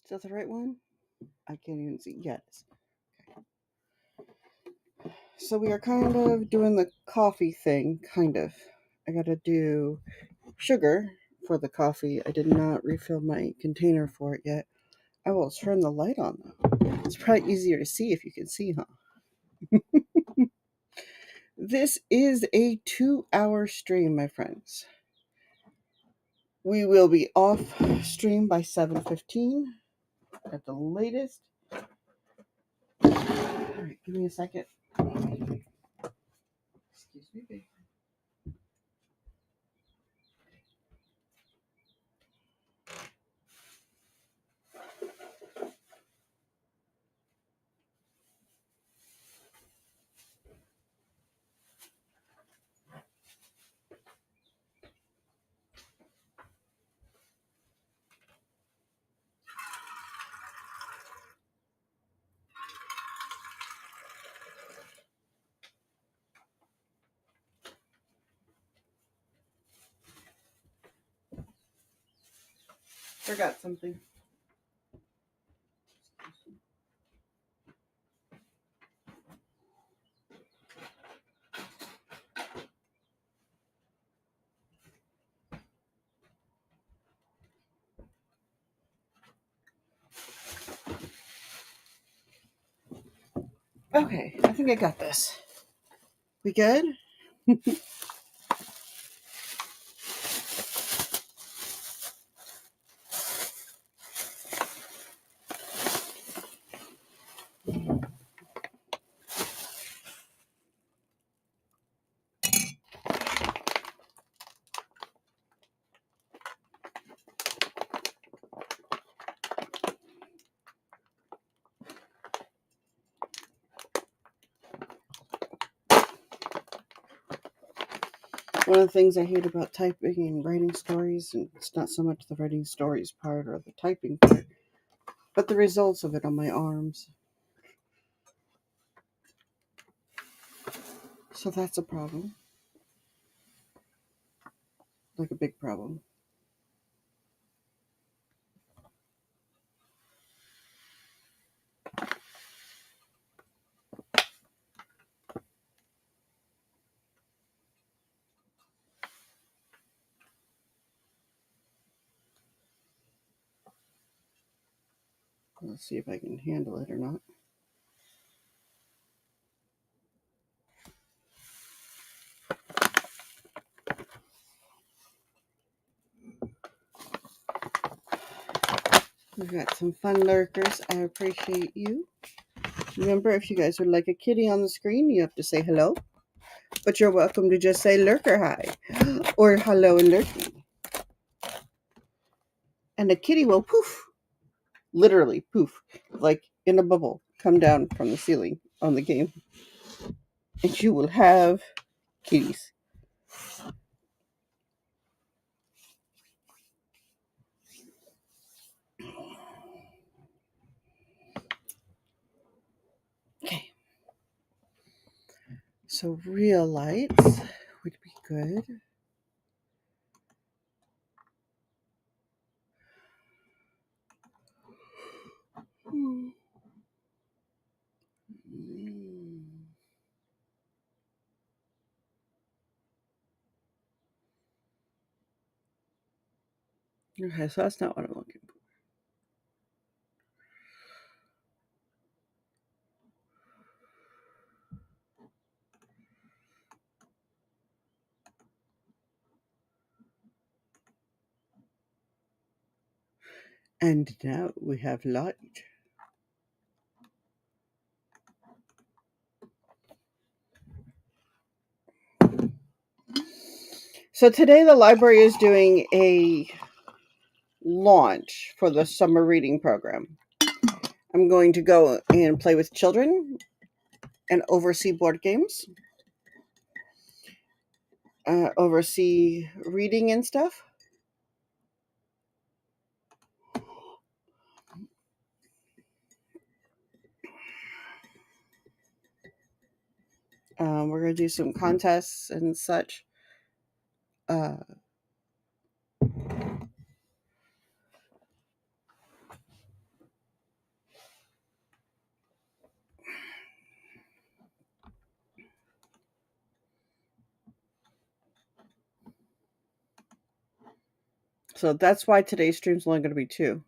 Is that the right one? I can't even see. Yes. So we are kind of doing the coffee thing, kind of. I gotta do sugar for the coffee. I did not refill my container for it yet. I will turn the light on though. It's probably easier to see if you can see, huh? This is a 2-hour stream, my friends. We will be off stream by 7:15 at the latest. All right, give me a second. Excuse me, baby. Forgot something. Okay, I think I got this. We good? One of the things I hate about typing and writing stories, and it's not so much the writing stories part or the typing part, but the results of it on my arms. So that's a problem. Like a big problem. Let's see if I can handle it or not. We've got some fun lurkers. I appreciate you. Remember, if you guys would like a kitty on the screen, you have to say hello. But you're welcome to just say lurker hi or hello and lurking. And the kitty will poof, literally poof, like in a bubble, come down from the ceiling on the game. And you will have kitties. Okay. So real lights would be good. Okay, so that's not what I'm looking for. And now we have light. So today the library is doing a launch for the summer reading program. I'm going to go and play with children and oversee board games, oversee reading and stuff. We're going to do some contests and such. Uh, So that's why today's stream's only going to be two.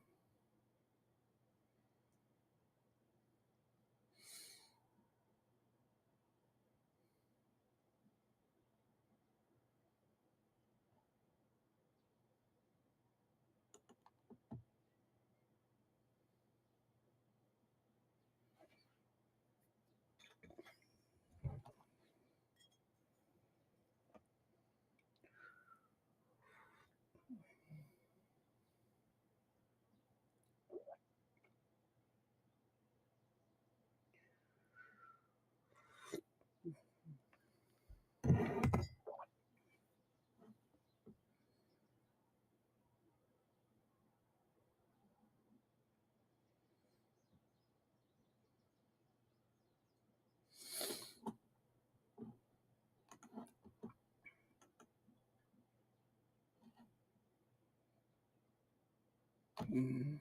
Mm.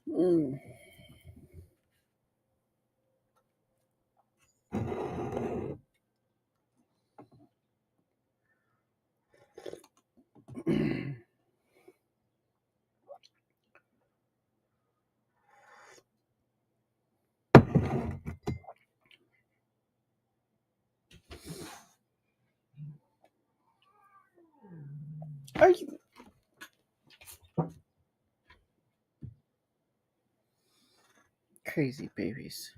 Mm. Are you crazy babies?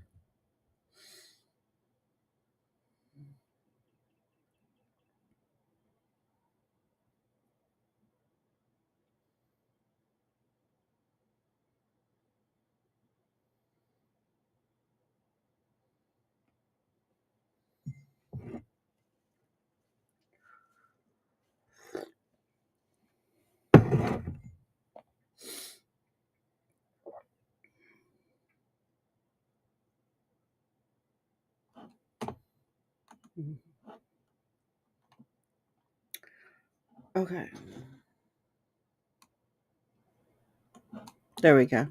Mm. Okay. There we go.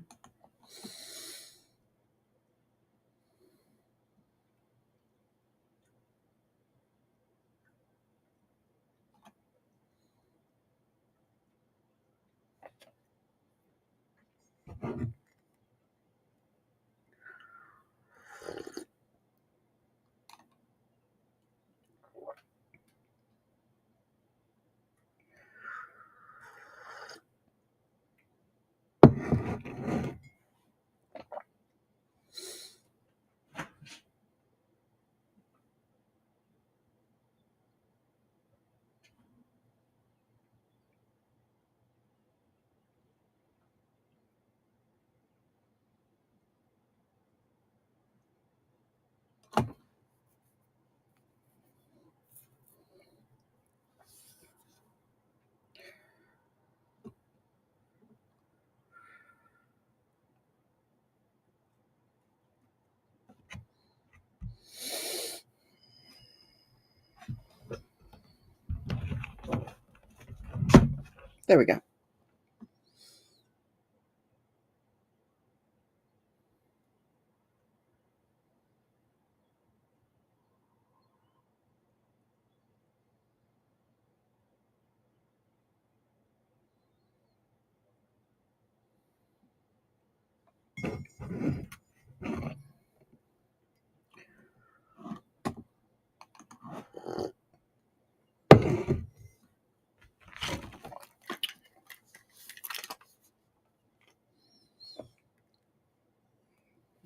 There we go.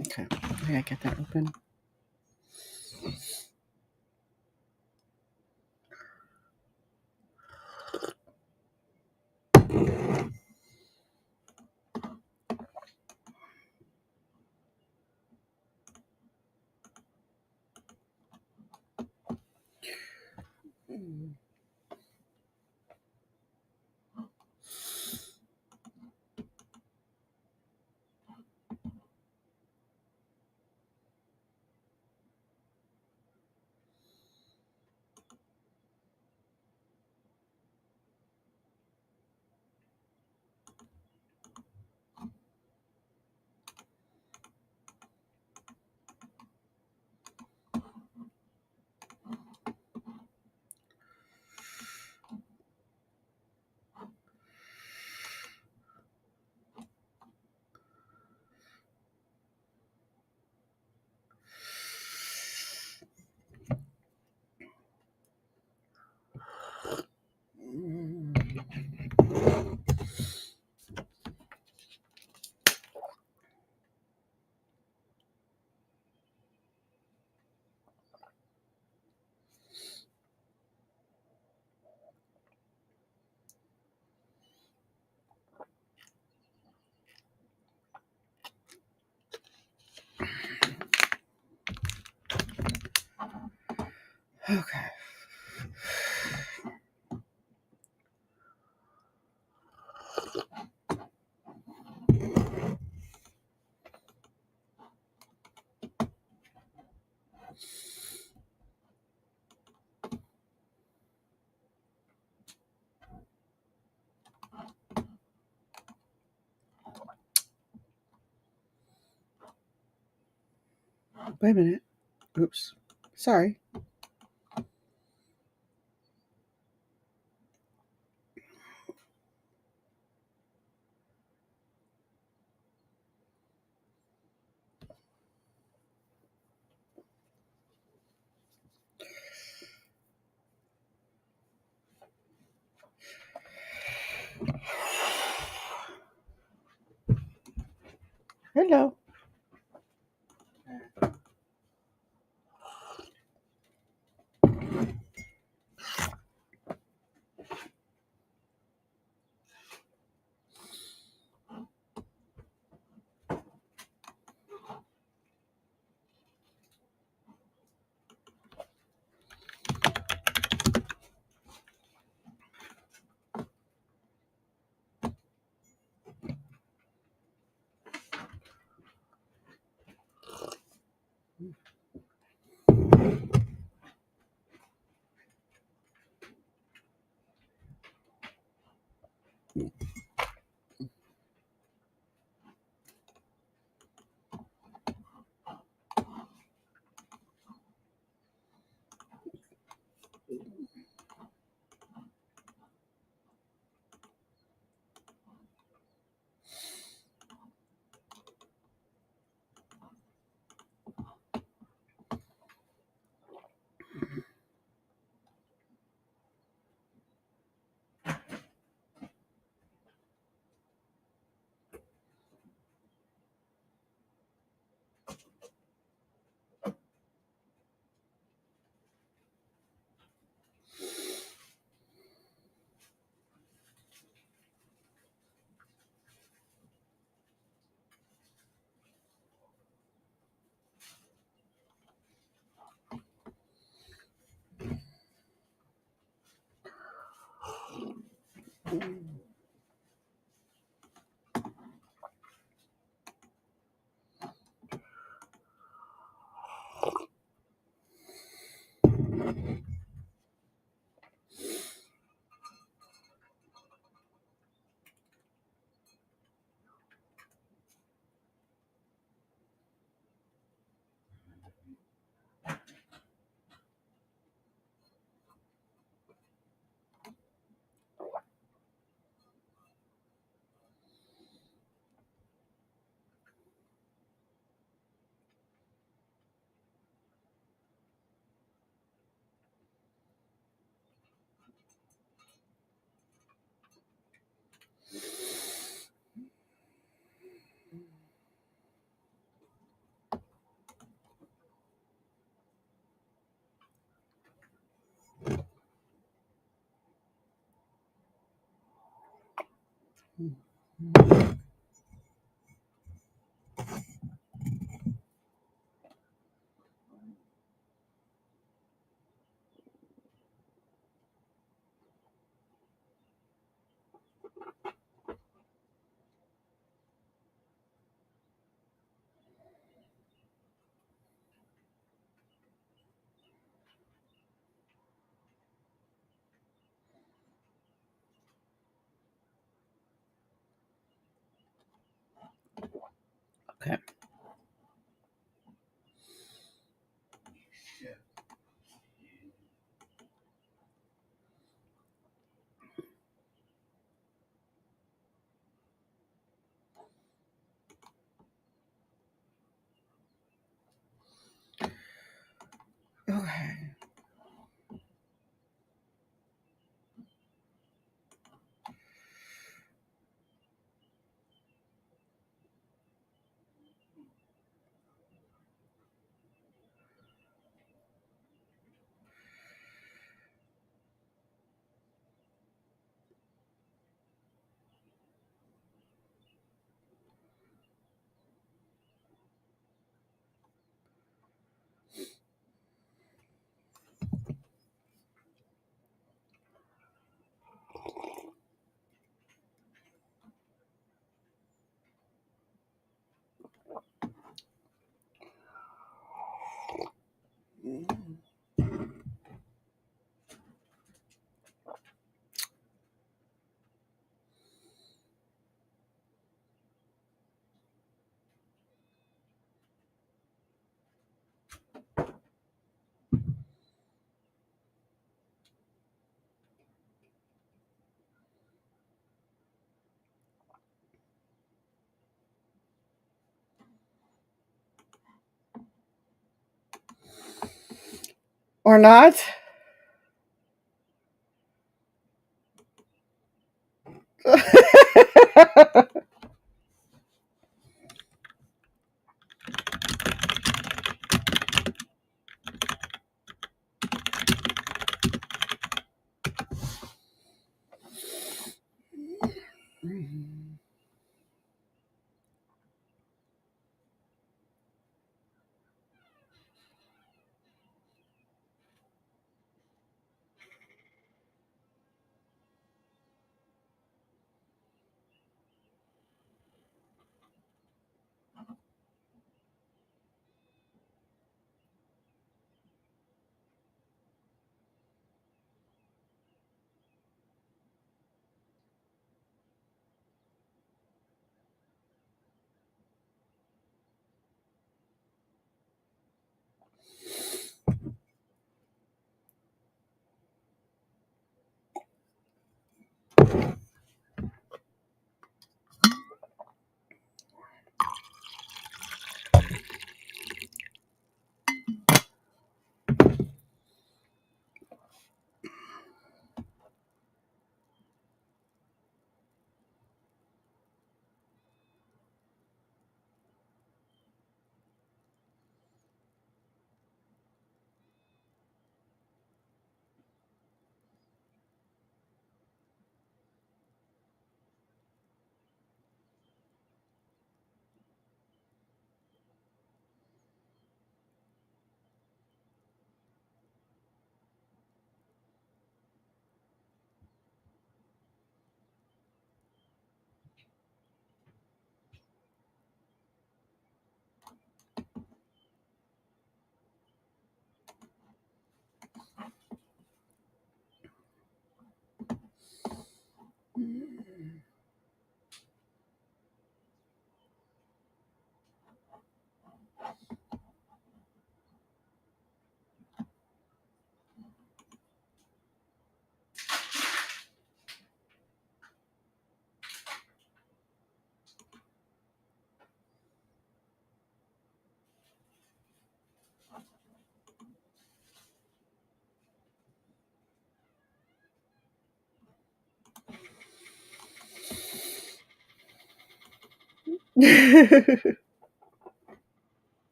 Okay. I gotta get that open. Mm. Okay. Wait a minute. Oops. Sorry. Hello. Or not?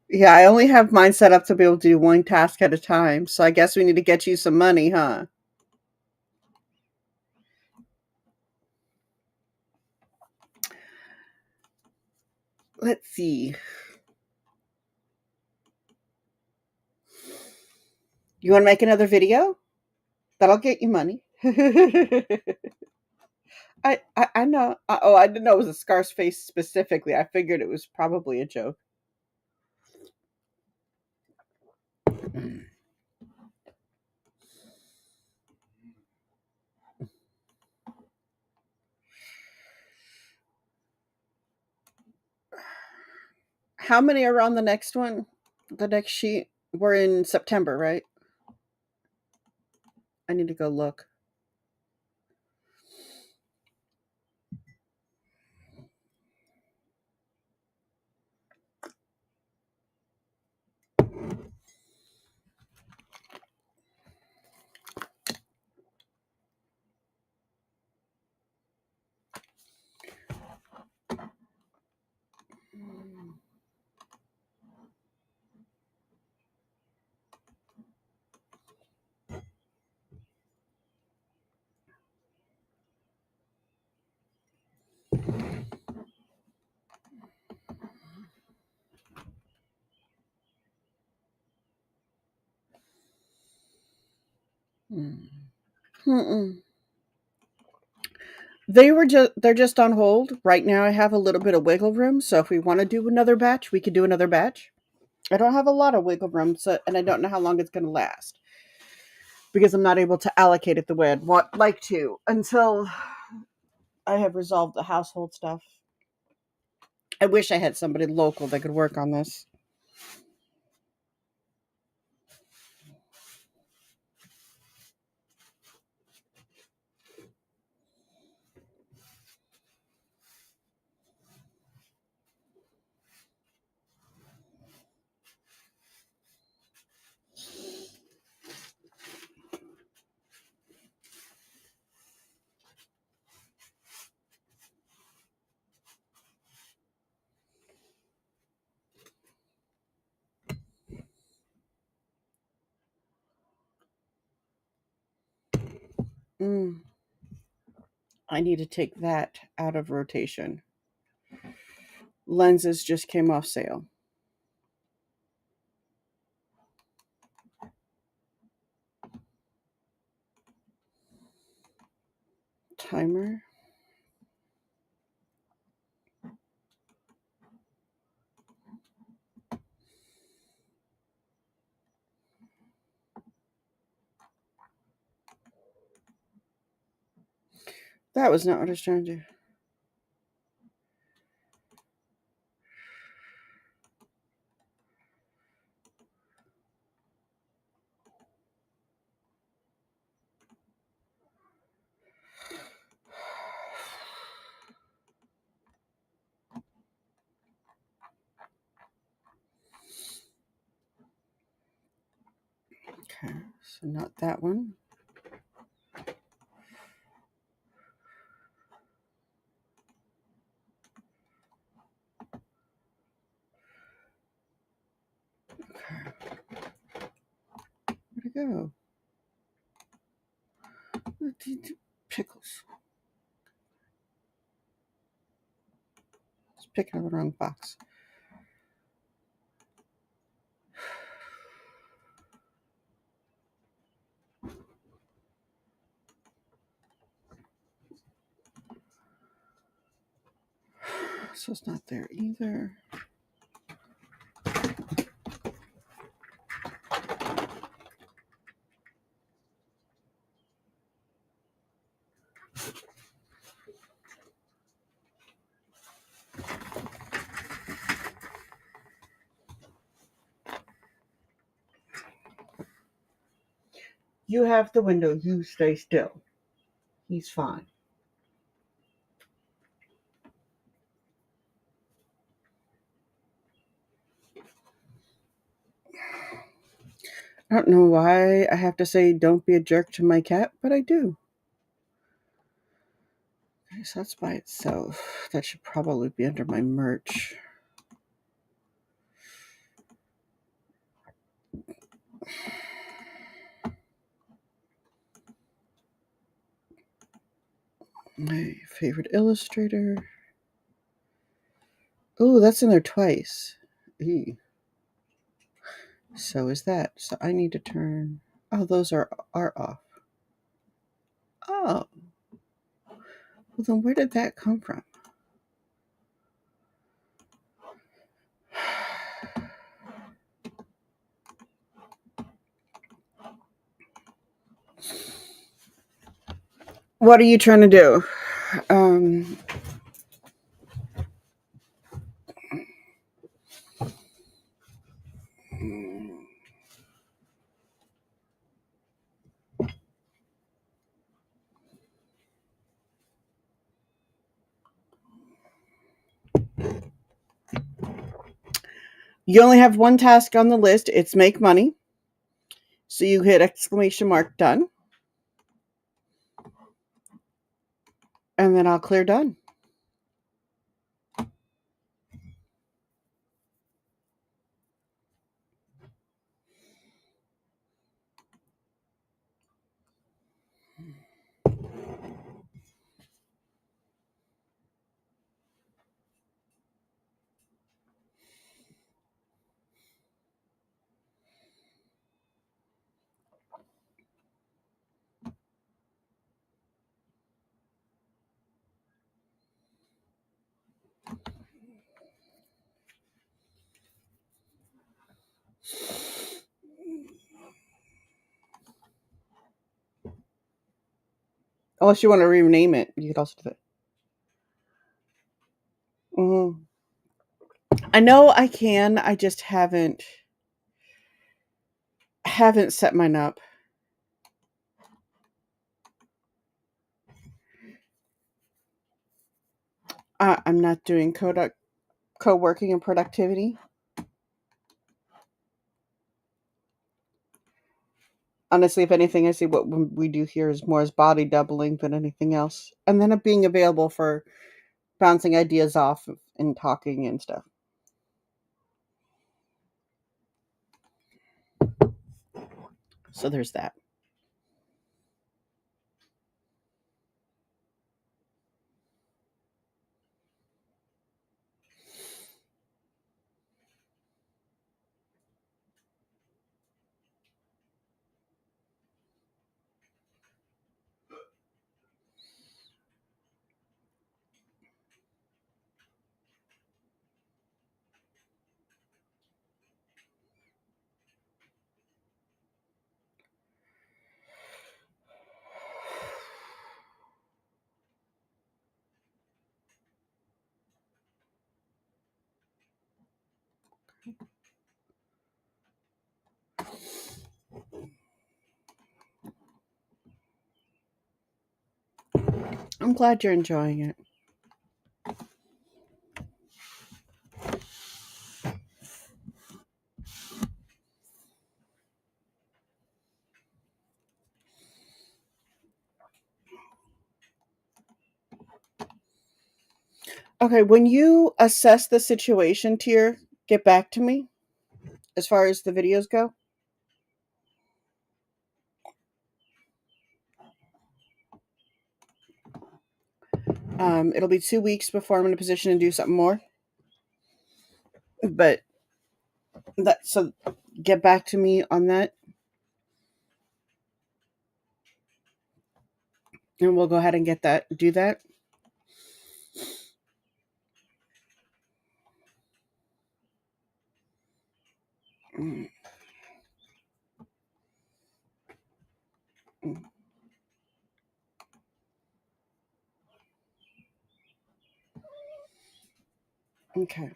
Yeah, I only have mine set up to be able to do one task at a time. So I guess we need to get you some money, huh? Let's see. You want to make another video? That'll get you money. I know. Oh, I didn't know it was a scarce face specifically. I figured it was probably a joke. How many are on the next one? The next sheet? We're in September, right? I need to go look. Mm-mm. They're just on hold. Right now I have a little bit of wiggle room, so if we want to do another batch, we could do another batch. I don't have a lot of wiggle room, so and I don't know how long it's going to last because I'm not able to allocate it the way I'd like to until I have resolved the household stuff. I wish I had somebody local that could work on this. I need to take that out of rotation. Lenses just came off sale. Timer. That was not what I was trying to do. Okay, so not that one. Okay. Where'd it go? Pickles. It's picking up the wrong box. So it's not there either. You have the window. You stay still. He's fine. I don't know why I have to say don't be a jerk to my cat, but I do. Okay, so that's by itself. That should probably be under my merch. My favorite illustrator. Oh, that's in there twice. Eee. So is that. So I need to turn. Oh, those are off. Oh. Well, then where did that come from? What are you trying to do? Um, you only have one task on the list. It's make money. So you hit exclamation mark done. And then I'll clear done. Unless you want to rename it, you could also do that. Mm-hmm. I know I can. I just haven't set mine up. I'm not doing co-working and productivity. Honestly, if anything, I see what we do here is more as body doubling than anything else, and then it being available for bouncing ideas off and talking and stuff. So there's that. I'm glad you're enjoying it. Okay, when you assess the situation, Tier, get back to me as far as the videos go. It'll be 2 weeks before I'm in a position to do something more. But so get back to me on that, and we'll go ahead and do that. Mm, mm. Okay.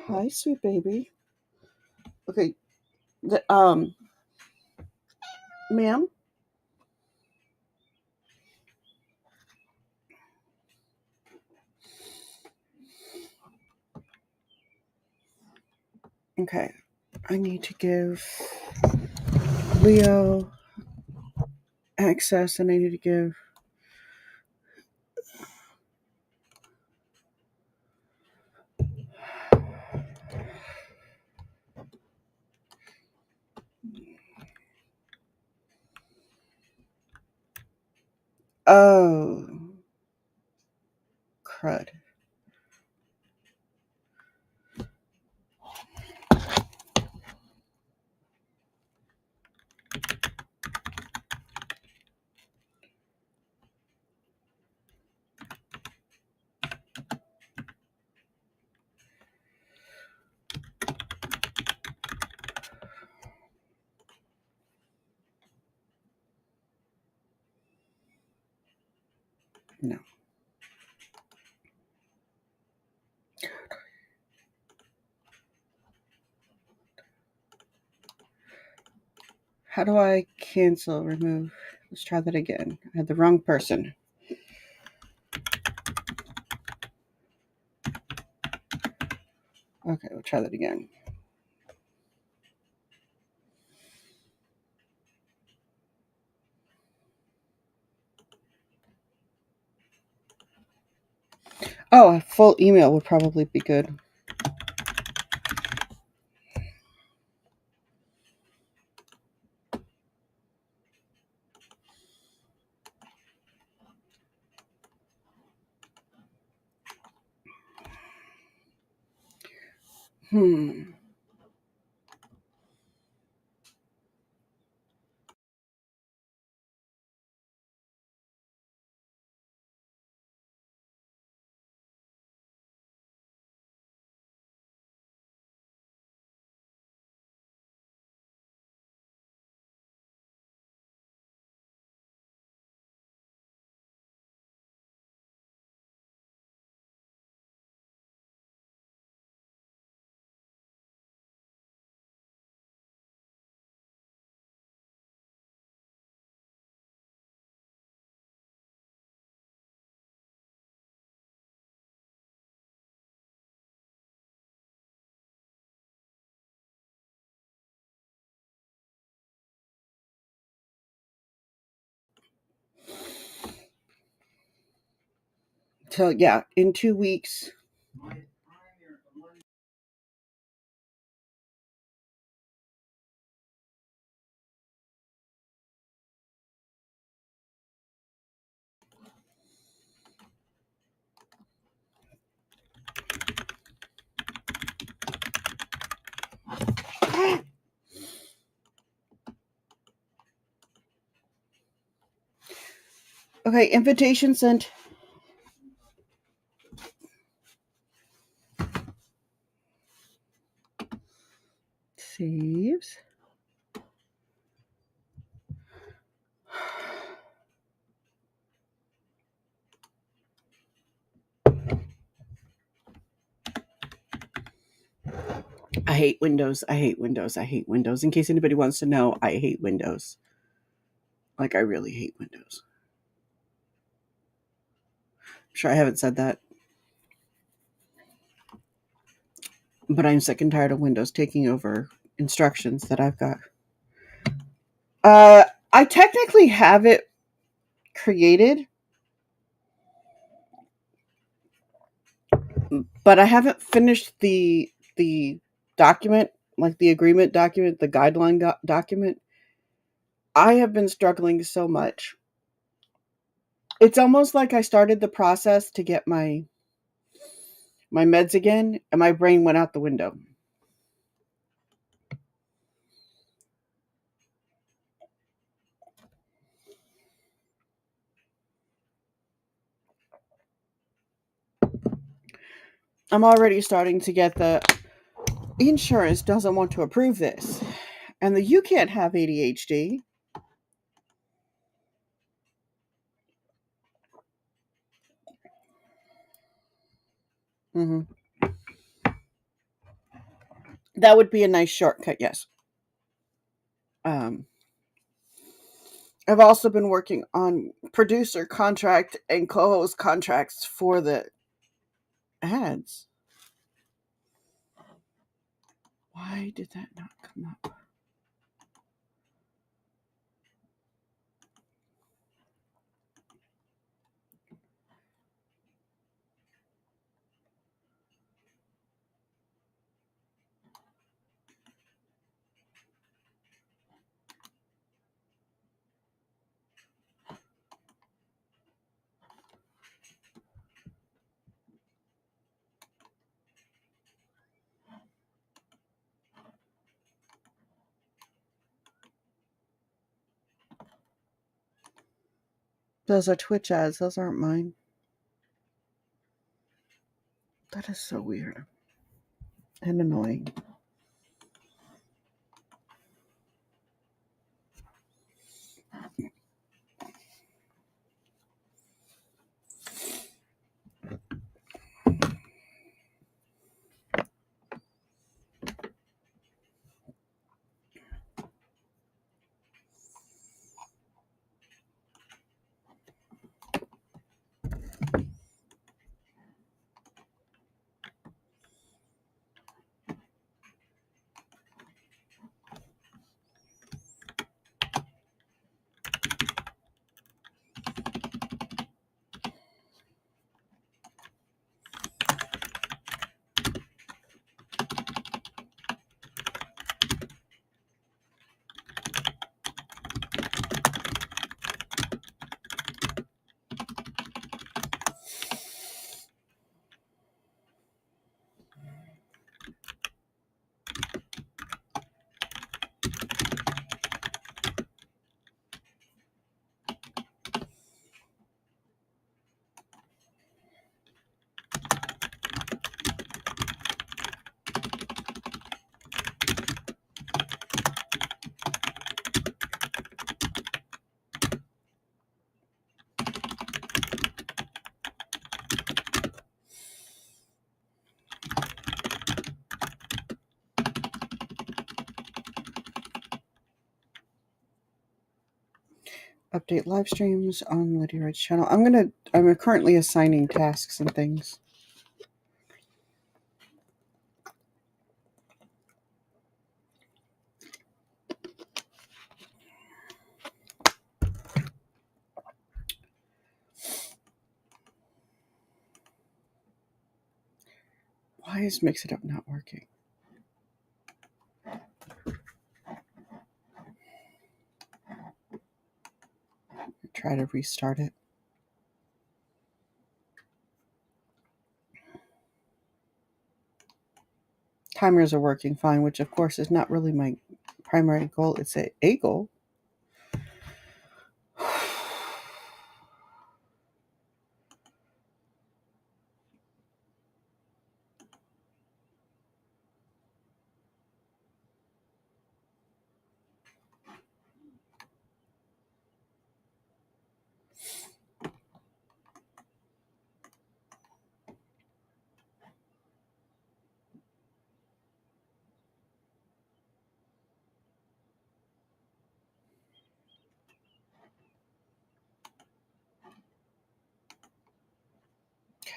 Hi, sweet baby. Okay. The, ma'am. Okay. I need to give Leo access, and I need to give. Oh, crud. No. How do I cancel, remove? Let's try that again. I had the wrong person. Okay, we'll try that again. Oh, a full email would probably be good. Hmm. So yeah, in 2 weeks. Okay, invitation sent. Saves. I hate Windows. I hate Windows. I hate Windows. In case anybody wants to know, I hate Windows. Like, I really hate Windows. I'm sure I haven't said that. But I'm sick and tired of Windows taking over instructions that I've got. I technically have it created, but I haven't finished the document, like the agreement document, the guideline document. I have been struggling so much. It's almost like I started the process to get my meds again, and my brain went out the window. I'm already starting to get the insurance doesn't want to approve this, and you can't have ADHD. Hmm. That would be a nice shortcut, yes. Um, I've also been working on producer contract and co-host contracts for the ads. Why did that not come up? Those are Twitch ads. Those aren't mine. That is so weird and annoying. Update live streams on Lydia Red's channel. I'm currently assigning tasks and things. Why is Mix It Up not working? Try to restart it. Timers are working fine, which of course is not really my primary goal. It's a goal.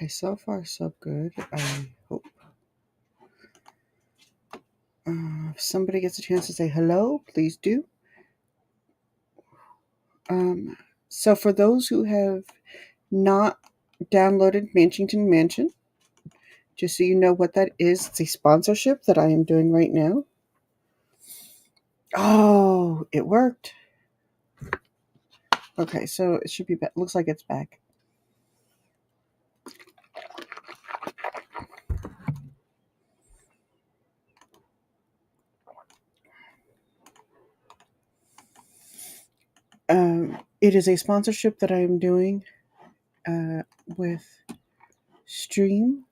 Okay, so far so good, I hope. If somebody gets a chance to say hello, please do. So for those who have not downloaded Manchington Mansion, just so you know what that is, it's a sponsorship that I am doing right now. Oh, it worked. Okay, so it should be back. Looks like it's back. It is a sponsorship that I am doing with Stream.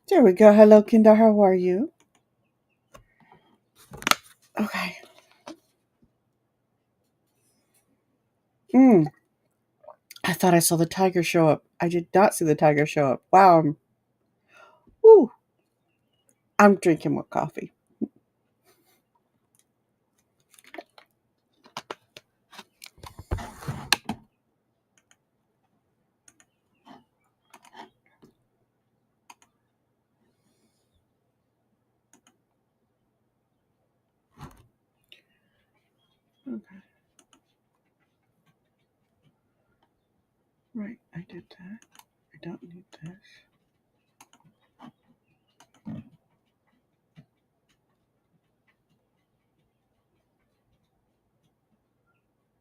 There we go. Hello, Kinder. How are you? Okay. I thought I saw the tiger show up. I did not see the tiger show up. Wow. Ooh, I'm drinking more coffee. Okay. Right, I did that. I don't need this.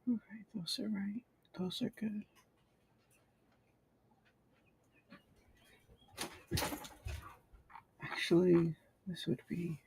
Okay, those are right. Those are good. Actually, this would be.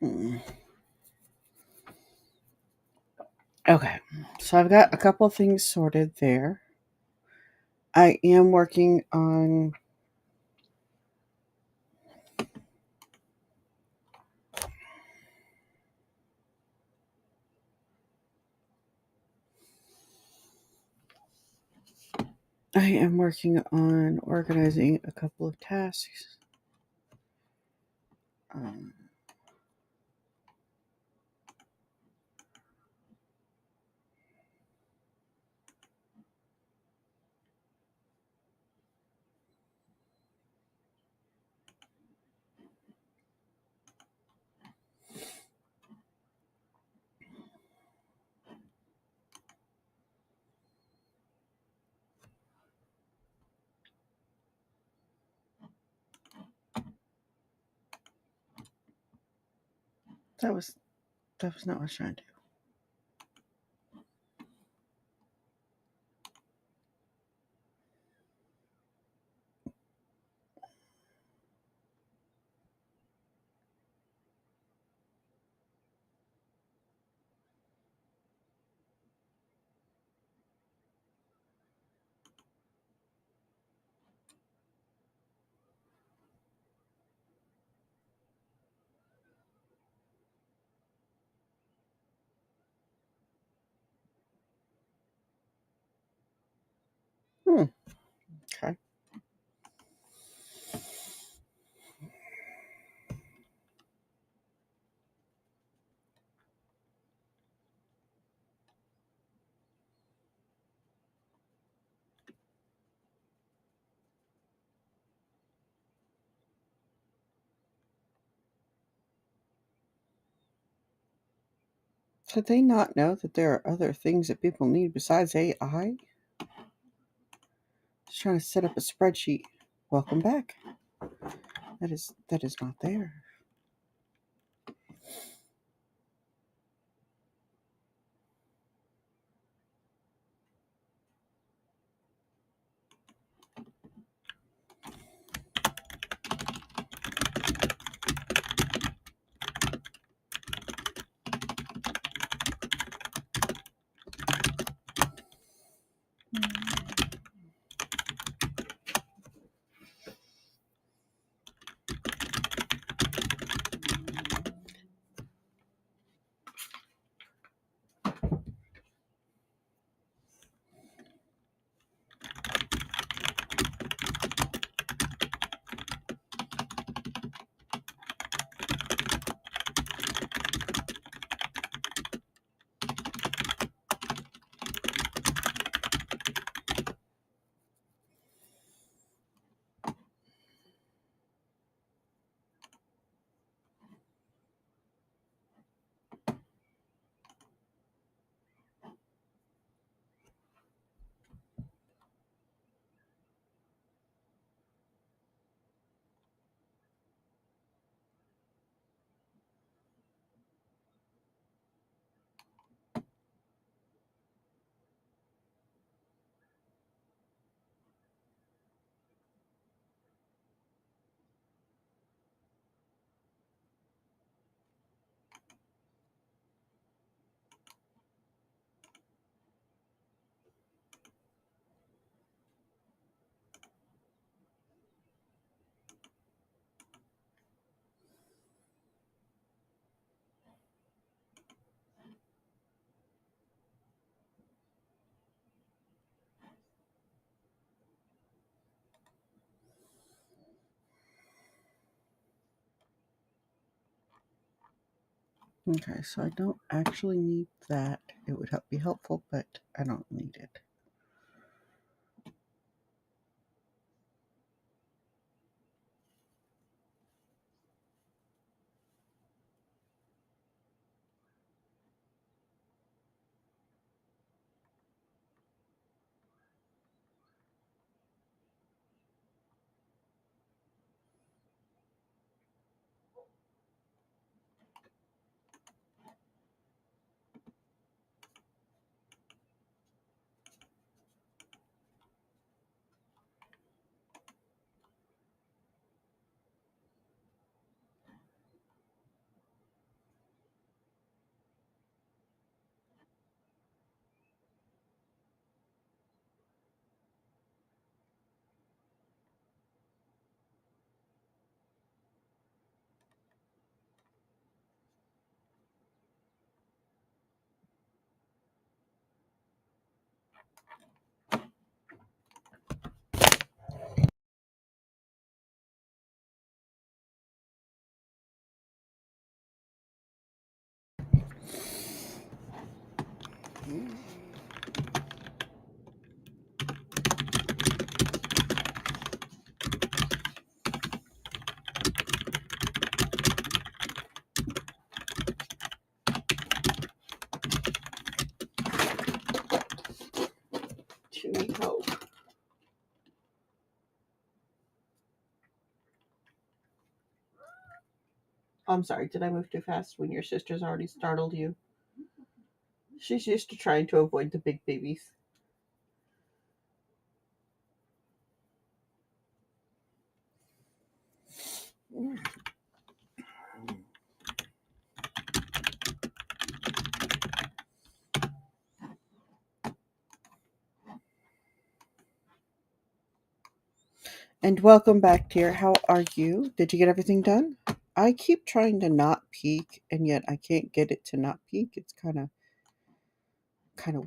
Hmm. Okay, so I've got a couple things sorted there. I am working on organizing a couple of tasks. Um, that was not what I was trying to do. Okay. Could they not know that there are other things that people need besides AI? Just trying to set up a spreadsheet. Welcome back. That is not there. Okay, so I don't actually need that. It would be helpful, but I don't need it. Chewy hope. I'm sorry, did I move too fast when your sister's already startled you? She's used to trying to avoid the big babies. And welcome back, dear. How are you? Did you get everything done? I keep trying to not peek, and yet I can't get it to not peek. It's kind of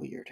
weird.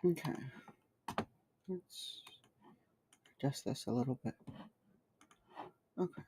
Okay. Let's adjust this a little bit. Okay.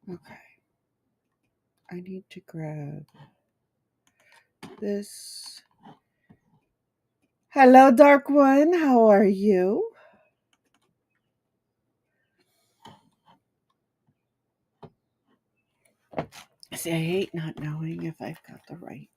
Okay. I need to grab this. Hello, Dark One. How are you? See, I hate not knowing if I've got the right.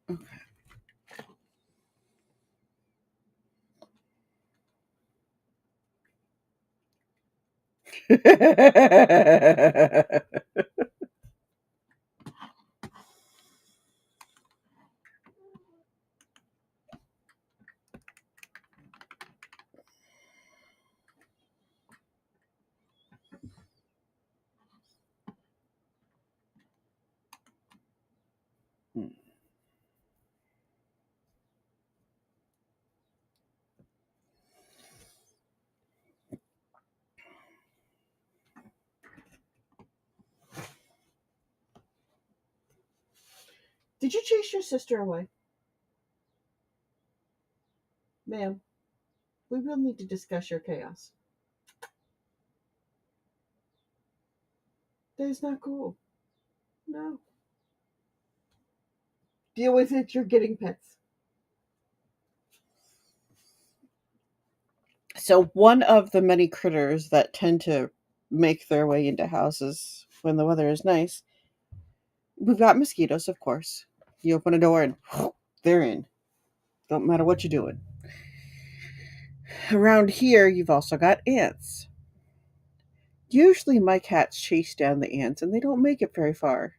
Okay. Did you chase your sister away? Ma'am, we will need to discuss your chaos. That is not cool. No. Deal with it, you're getting pets. So, one of the many critters that tend to make their way into houses when the weather is nice, we've got mosquitoes, of course. You open a door and they're in. Don't matter what you're doing. Around here, you've also got ants. Usually, my cats chase down the ants and they don't make it very far.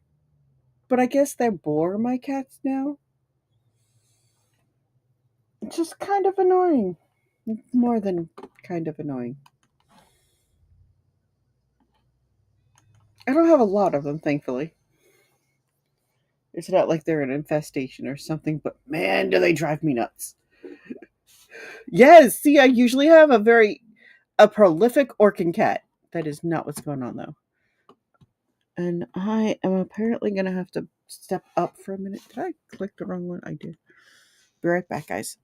But I guess they bore my cats now. It's just kind of annoying. More than kind of annoying. I don't have a lot of them, thankfully. It's not like they're an infestation or something, but man, do they drive me nuts. Yes, see, I usually have a prolific orkin cat. That is not what's going on though. And I am apparently gonna have to step up for a minute. Did I click the wrong one? I did. Be right back, guys.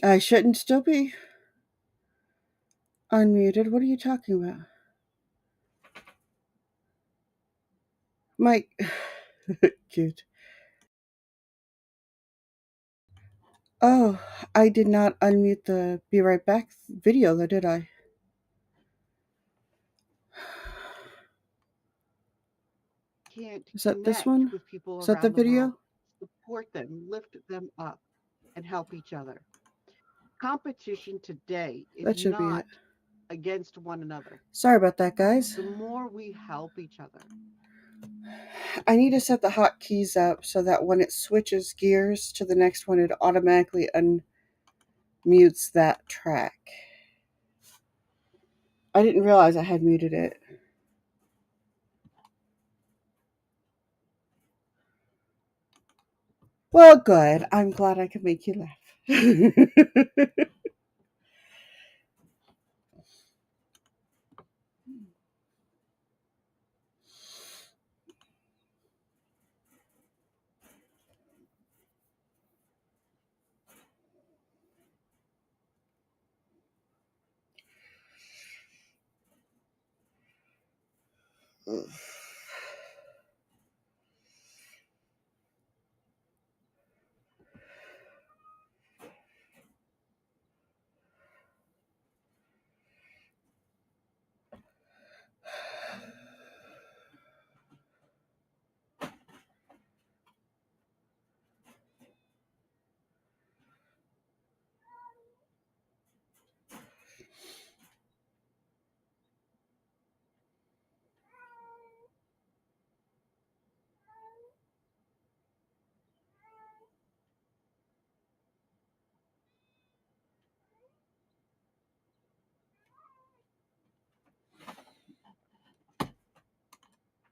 I shouldn't still be unmuted. What are you talking about? Mike. Cute. Oh, I did not unmute the Be Right Back video, though, did I? Can't Is that this connect one? with people Is that the around the world, video? support them, lift them up, and help each other. Competition today is That should be not it. against one another. Sorry about that, guys. The more we help each other, I need to set the hotkeys up so that when it switches gears to the next one, it automatically unmutes that track. I didn't realize I had muted it. Well, good. I'm glad I could make you laugh.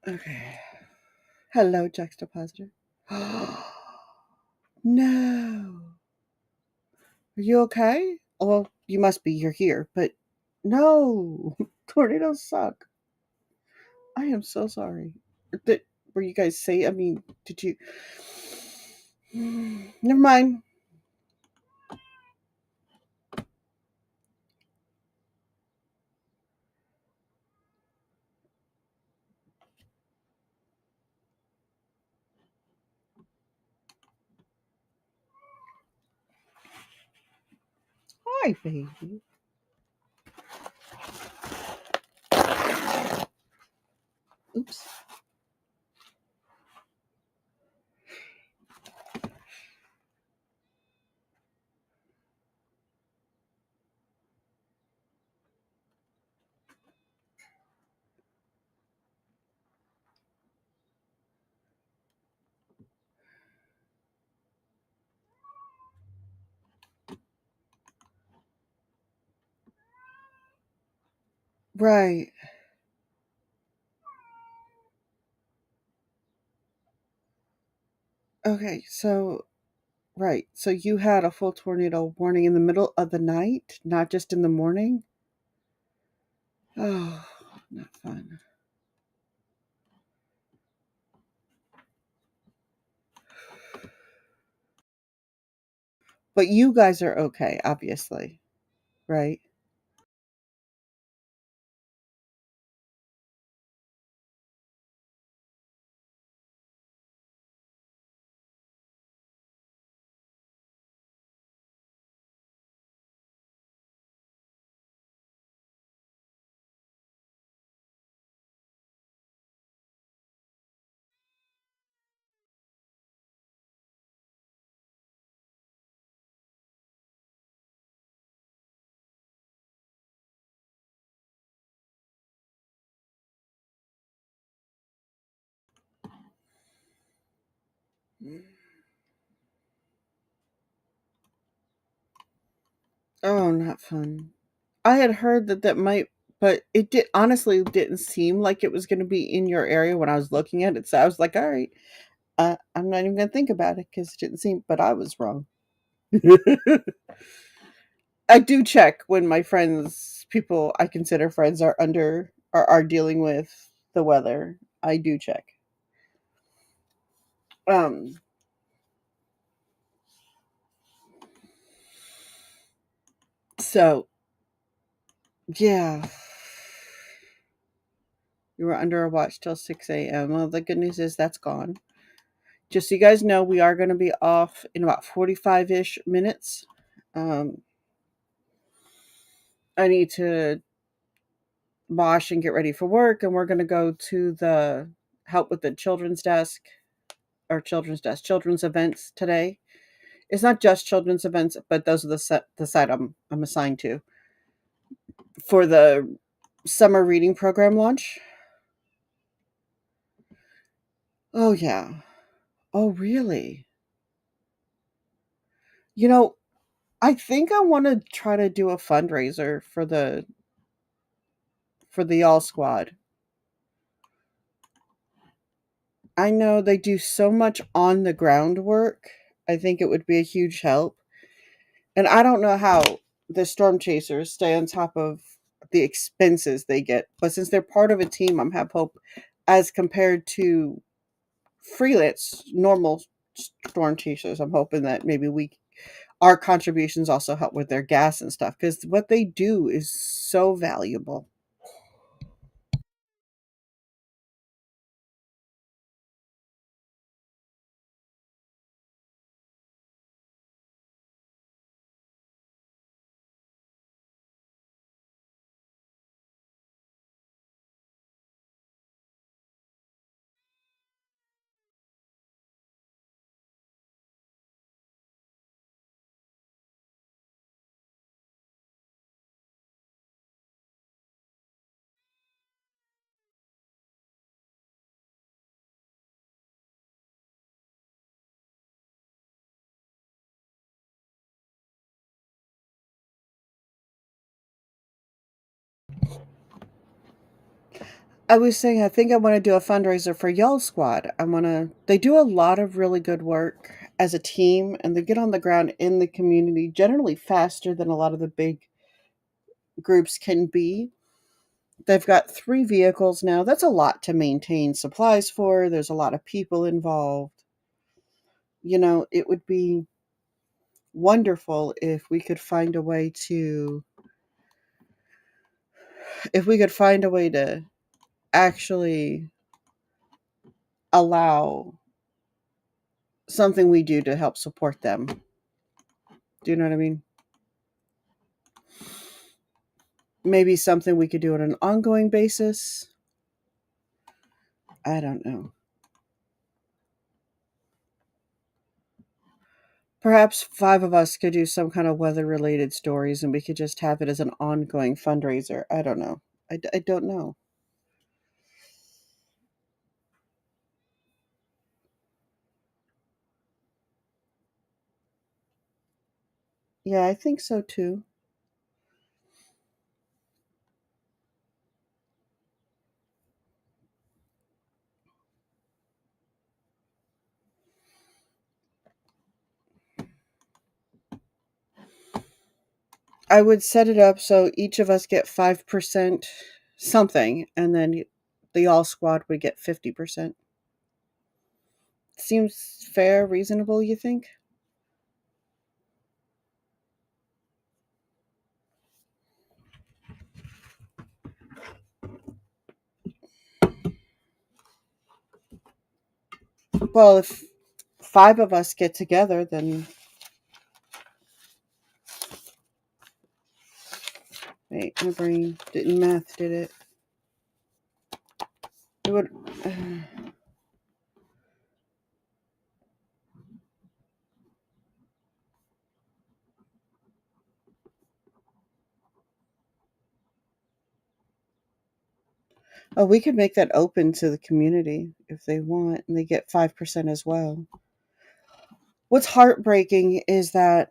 Okay. Hello, Juxtapositor. No. Are you okay? Well, you must be. You're here. But no. Tornadoes suck. I am so sorry. Were you guys say? I mean, did you? Never mind. Hi, baby. Oops. Right. Okay. So, right. So you had a full tornado warning in the middle of the night, not just in the morning. Oh, not fun. But you guys are okay, obviously, right? Oh, not fun. I had heard that that might, but it did honestly didn't seem like it was going to be in your area when I was looking at it. So I was like, all right, I'm not even going to think about it because it didn't seem. But I was wrong. I do check when my friends, people I consider friends, are are dealing with the weather. I do check. Um, So, yeah, you were under a watch till 6 a.m. Well, the good news is that's gone. Just so you guys know, we are going to be off in about 45 ish minutes. Um, I need to wash and get ready for work, and we're going to go to the help with the children's events today. It's not just children's events, but those are the side I'm assigned to for the summer reading program launch. Oh yeah. Oh really? You know, I think I want to try to do a fundraiser for the All Squad. I know they do so much on the ground work. I think it would be a huge help. And I don't know how the storm chasers stay on top of the expenses they get, but since they're part of a team, I'm have hope as compared to freelance normal storm chasers. I'm hoping that maybe we our contributions also help with their gas and stuff because what they do is so valuable. I was saying I think I want to do a fundraiser for Y'all Squad. I want to they do a lot of really good work as a team and they get on the ground in the community generally faster than a lot of the big groups can be. They've got 3 vehicles now. That's a lot to maintain supplies for. There's a lot of people involved. It would be wonderful if we could find a way to actually allow something we do to help support them. Do you know what I mean? Maybe something we could do on an ongoing basis. I don't know. Perhaps 5 of us could do some kind of weather related stories and we could just have it as an ongoing fundraiser. I don't know. I don't know. Yeah, I think so too. I would set it up so each of us get 5% something, and then the all squad would get 50%. Seems fair, reasonable, you think? Well, if 5 of us get together, then wait, my brain didn't math, did it? It would. Oh, we could make that open to the community if they want, and they get 5% as well. What's heartbreaking is that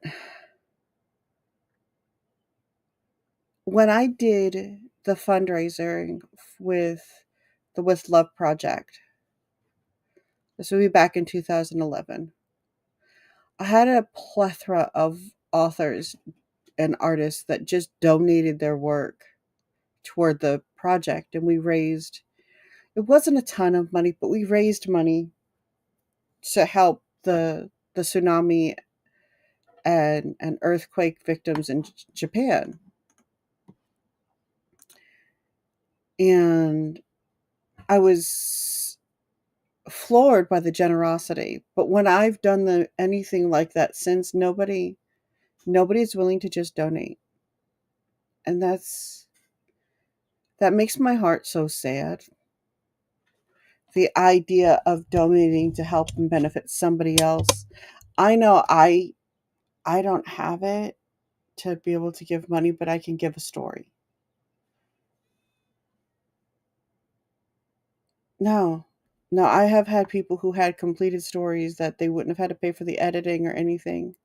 when I did the fundraiser with the With Love Project, this would be back in 2011, I had a plethora of authors and artists that just donated their work toward the project. And it wasn't a ton of money, but we raised money to help the tsunami and earthquake victims in Japan. And I was floored by the generosity. But when I've done anything like that since, nobody's willing to just donate. And that makes my heart so sad. The idea of donating to help and benefit somebody else. I know I don't have it to be able to give money, but I can give a story. No. No, I have had people who had completed stories that they wouldn't have had to pay for the editing or anything,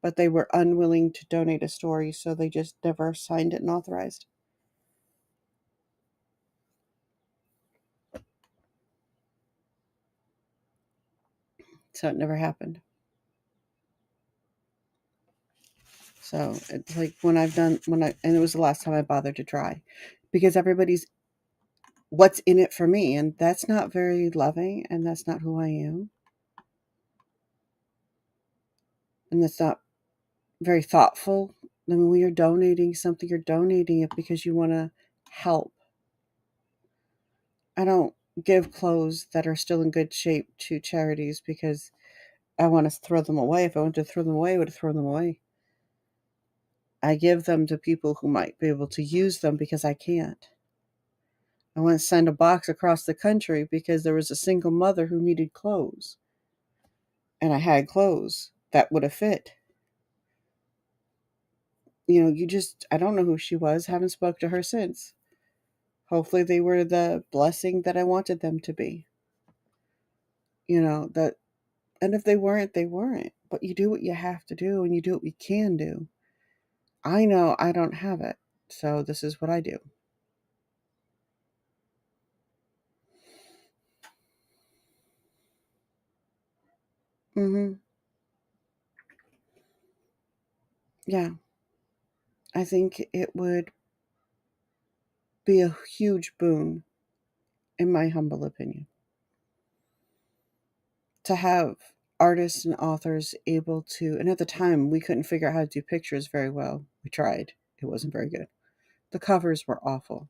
but they were unwilling to donate a story, so they just never signed it and authorized. So it never happened. So it's like and it was the last time I bothered to try because everybody's what's in it for me, and that's not very loving, and that's not who I am, and that's not very thoughtful. I mean, when you're donating something, you're donating it because you want to help. I don't give clothes that are still in good shape to charities because I want to throw them away. If I wanted to throw them away, I would have thrown them away. I give them to people who might be able to use them because I can't. I want to send a box across the country because there was a single mother who needed clothes. And I had clothes that would have fit. I don't know who she was, haven't spoke to her since. Hopefully they were the blessing that I wanted them to be. That and if they weren't, they weren't. But you do what you have to do and you do what you can do. I know I don't have it. So this is what I do. Mhm. Yeah. I think it would be a huge boon in my humble opinion to have artists and authors able to, and at the time we couldn't figure out how to do pictures very well. We tried. It wasn't very good. The covers were awful,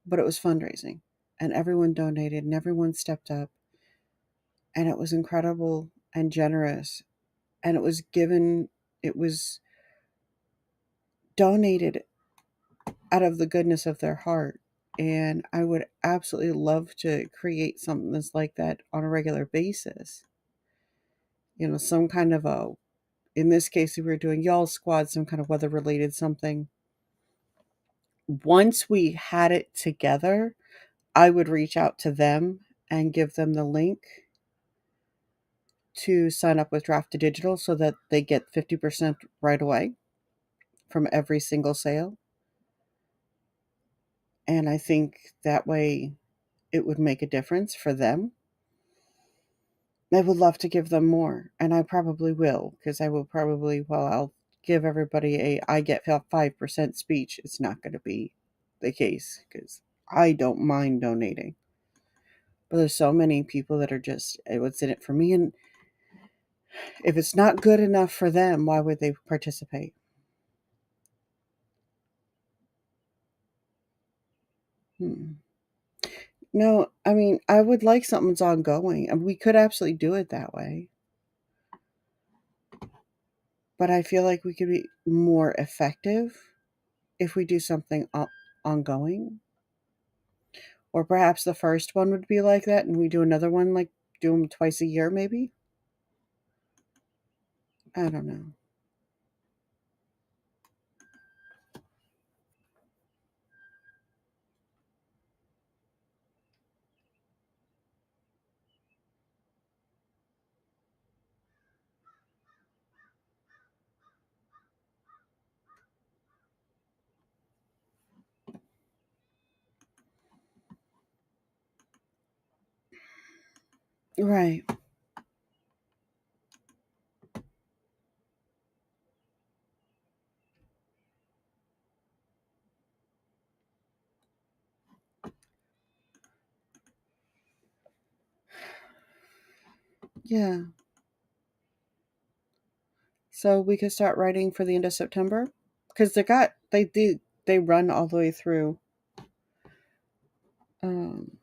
but it was fundraising and everyone donated and everyone stepped up and it was incredible and generous and it was donated out of the goodness of their heart. And I would absolutely love to create something that's like that on a regular basis. Some kind of in this case, we were doing Y'all Squad, some kind of weather related something. Once we had it together, I would reach out to them and give them the link to sign up with Draft to Digital so that they get 50% right away from every single sale. And I think that way it would make a difference for them. I would love to give them more, and I probably will, because I will probably, well, I'll give everybody I get 5% speech. It's not going to be the case because I don't mind donating. But there's so many people that are just, what's in it for me? And if it's not good enough for them, why would they participate? Hmm. No, I mean, I would like something that's ongoing, and we could absolutely do it that way. But I feel like we could be more effective if we do something ongoing. Or perhaps the first one would be like that, and we do another one, like do them twice a year, maybe? I don't know. Right. Yeah. so we could start writing for the end of September because they run all the way through. Um,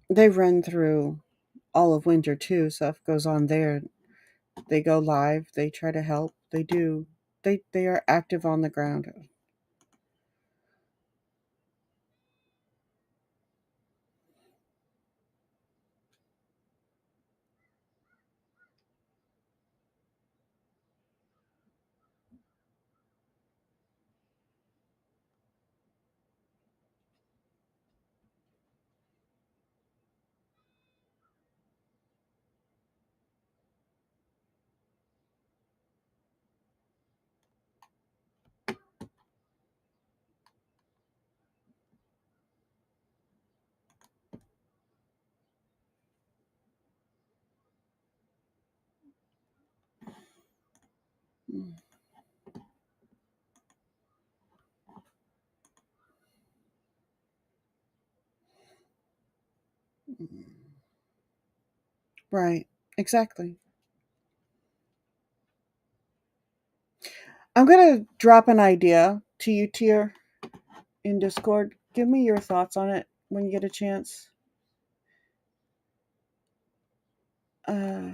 they run through all of winter too. Stuff goes on there. They go live. They try to help. They do. They are active on the ground. Right. Exactly. I'm gonna drop an idea to you, Tier, in Discord. Give me your thoughts on it when you get a chance. Uh,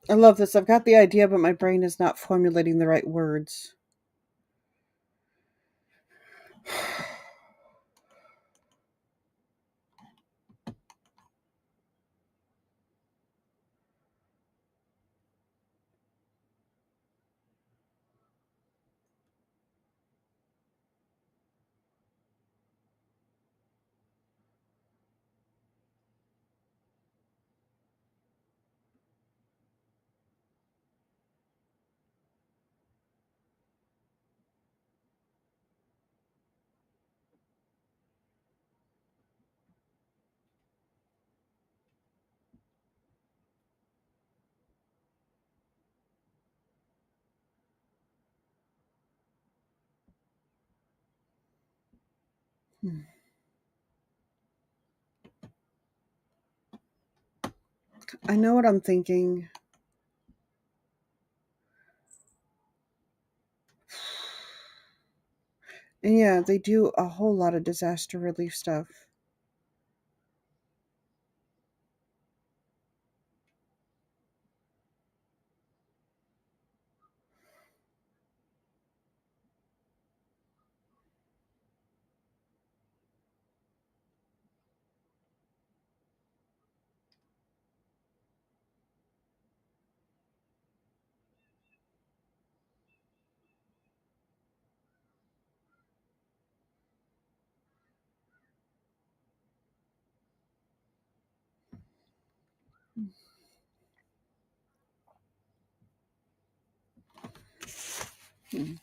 I love this. I've got the idea, but my brain is not formulating the right words. I know what I'm thinking. And yeah, they do a whole lot of disaster relief stuff. Hmm.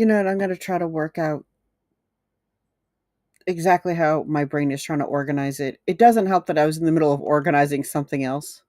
And I'm going to try to work out exactly how my brain is trying to organize it. It doesn't help that I was in the middle of organizing something else.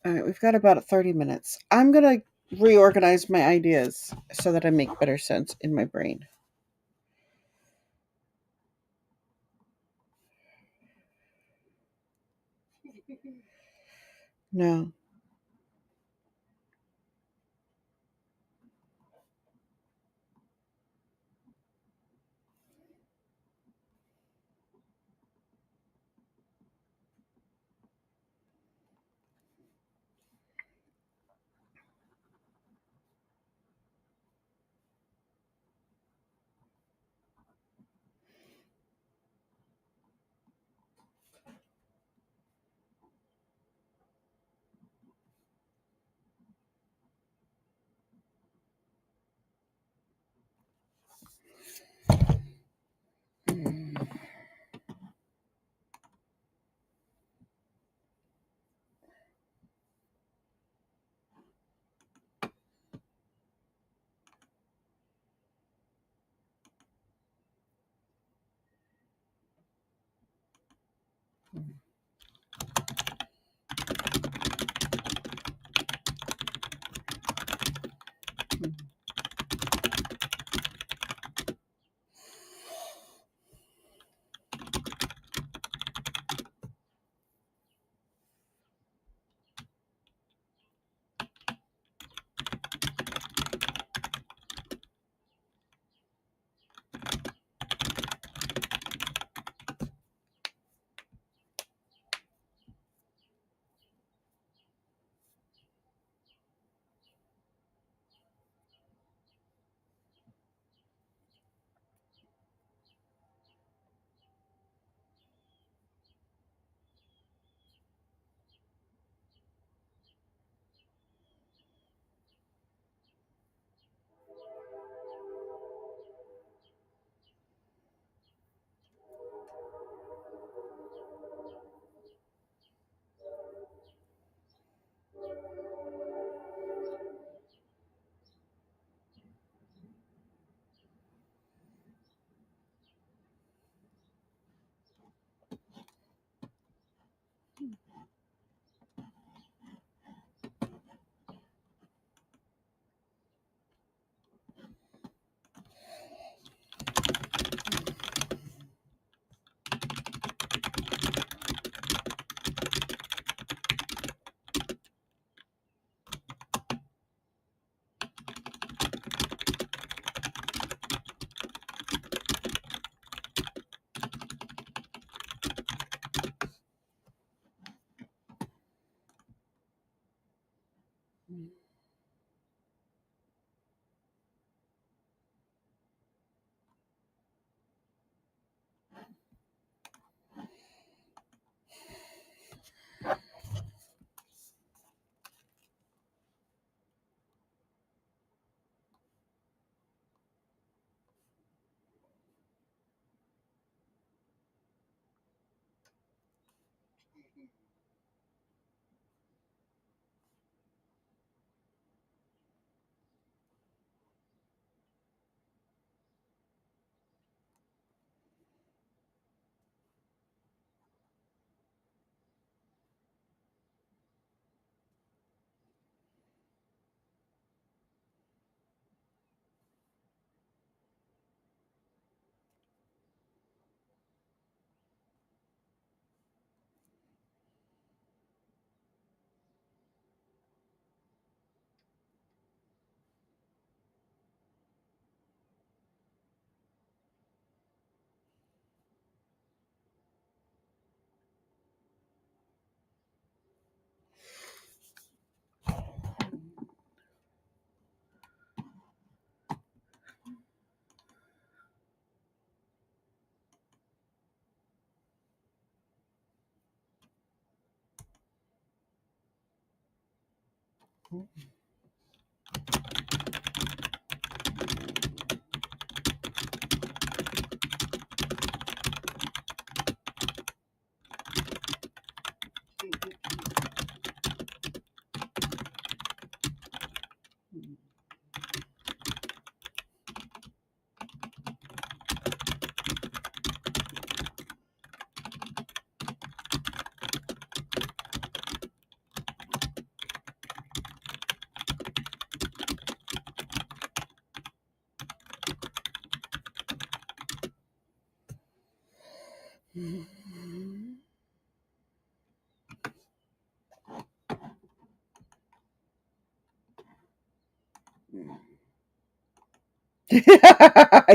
All right, we've got about 30 minutes. I'm going to reorganize my ideas so that I make better sense in my brain. No.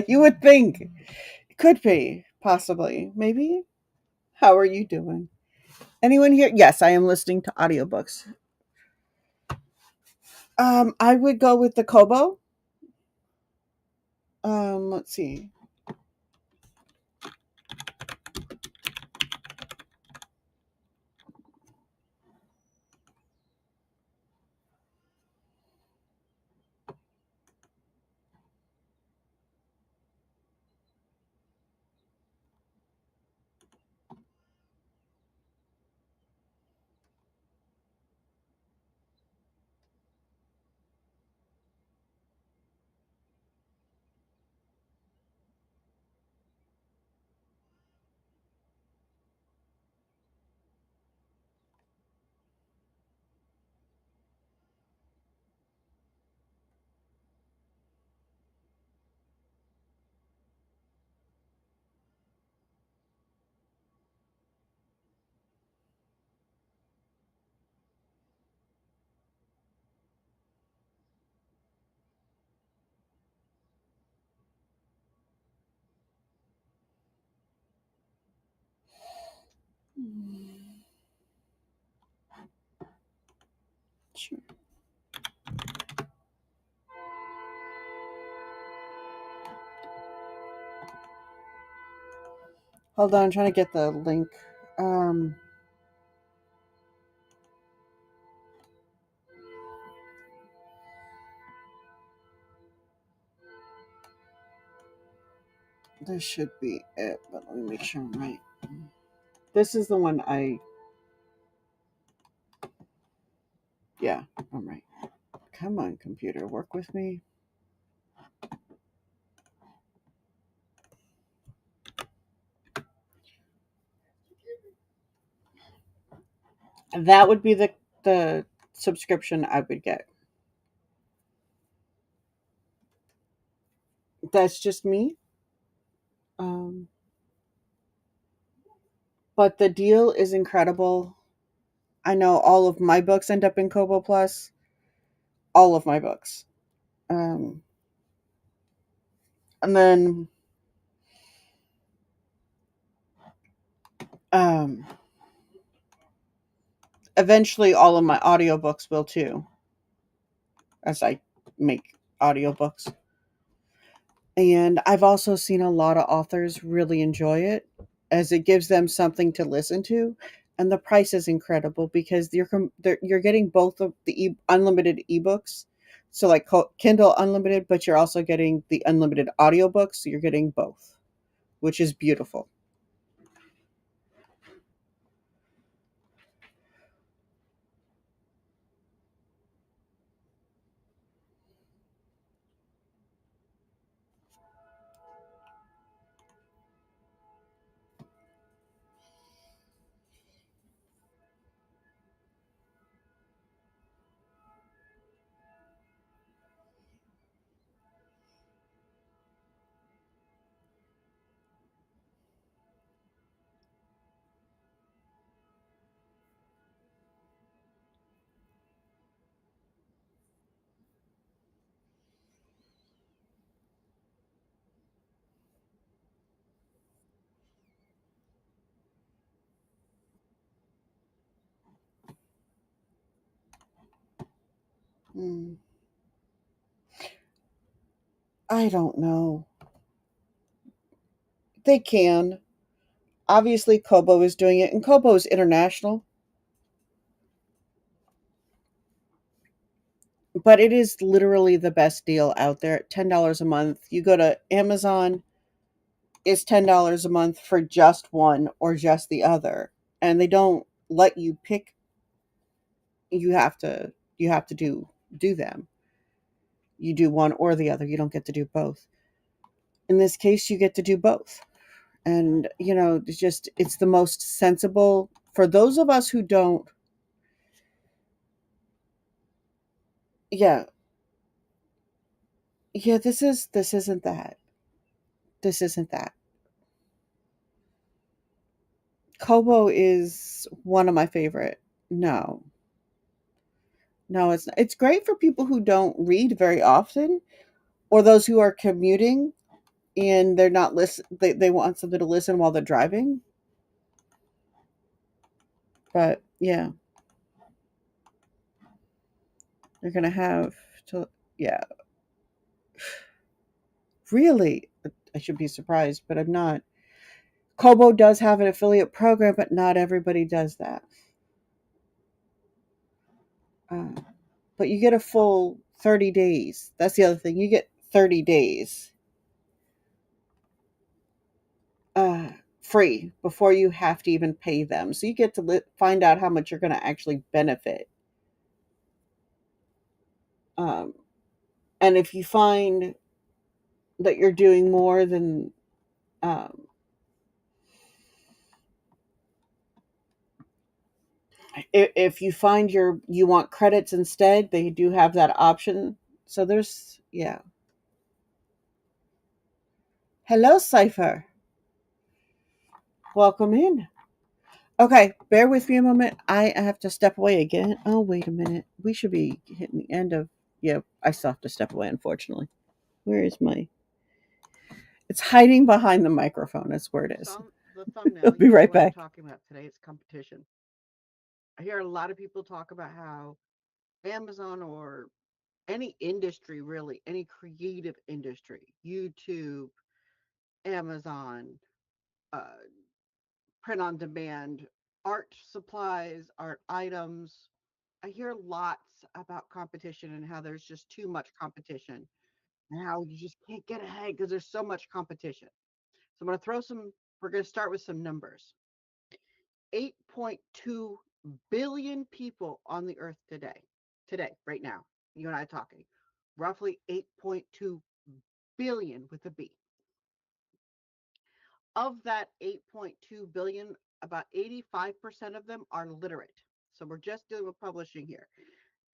You would think. It could be, possibly. Maybe. How are you doing? Anyone here? Yes, I am listening to audiobooks. I would go with the Kobo. Let's see. Sure. Hold on, I'm trying to get the link. Um, this should be it, but let me make sure I'm right. This is the one I. Yeah, I'm right. Come on, computer, work with me. That would be the subscription I would get. That's just me. Um, but the deal is incredible. I know all of my books end up in Kobo Plus. All of my books. Um, and then um, eventually all of my audiobooks will too, as I make audiobooks. And I've also seen a lot of authors really enjoy it as it gives them something to listen to. And the price is incredible because you're getting both of the unlimited ebooks. So like Kindle Unlimited, but you're also getting the unlimited audiobooks. So you're getting both, which is beautiful. Mm, I don't know. They can. Obviously, Kobo is doing it, and Kobo is international. but it is literally the best deal out there at $10 a month. You go to Amazon, it's $10 a month for just one or just the other. And they don't let you pick. You have to do them. You do one or the other. You don't get to do both. In this case, you get to do both. And it's the most sensible for those of us who don't. Yeah, yeah, this isn't that. Kobo is one of my favorite. No, no, it's great for people who don't read very often, or those who are commuting and they're not listen they want something to listen while they're driving. But yeah, they're gonna have to. Yeah, really, I should be surprised, but I'm not. Kobo does have an affiliate program, but not everybody does that. uh, but you get a full 30 days. That's the other thing, you get 30 days uh, free before you have to even pay them. So you get to find out how much you're going to actually benefit. Um, and if you find that you're doing more than, um, if you find you want credits instead, they do have that option. So there's, yeah. Hello, Cypher. Welcome in. Okay, bear with me a moment. I have to step away again. Oh, wait a minute. We should be hitting the end of. Yeah, I still have to step away, unfortunately. Where is my. It's hiding behind the microphone. That's where it is. The I'll thumbnail, be you know right what I'm back. talking about today. It's competition. I hear a lot of people talk about how Amazon or any industry, really, any creative industry, YouTube, Amazon, uh, print on demand, art supplies, art items. I hear lots about competition and how there's just too much competition and how you just can't get ahead because there's so much competition. So I'm going to we're going to start with some numbers. 8.2 billion people on the earth today, right now, you and I are talking, roughly 8.2 billion with a B. Of that 8.2 billion, about 85% of them are literate. So we're just dealing with publishing here.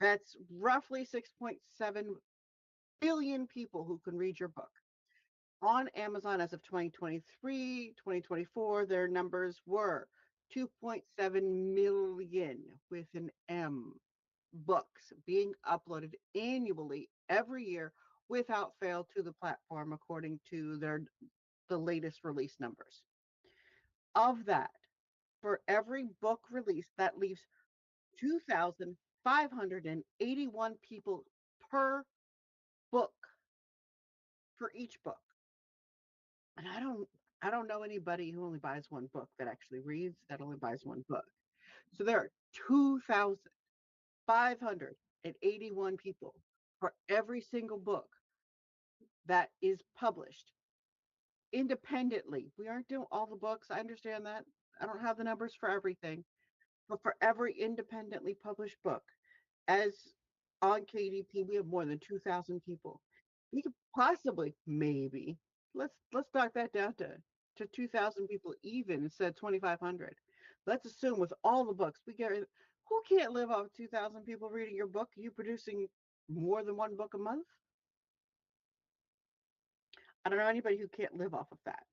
That's roughly 6.7 billion people who can read your book. On Amazon as of 2023, 2024, their numbers were 2.7 million with an M books being uploaded annually every year without fail to the platform according to the latest release numbers. Of that, for every book release, that leaves 2,581 people per book for each book. And I don't know anybody who only buys one book that actually reads, that only buys one book. So there are 2,581 people for every single book that is published independently. We aren't doing all the books. I understand that. I don't have the numbers for everything, but for every independently published book, as on KDP, we have more than 2,000 people. We could possibly, maybe, let's knock that down to 2,000 people even instead of 2,500. Let's assume with all the books we get, who can't live off 2,000 people reading your book? You producing more than one book a month? I don't know anybody who can't live off of that.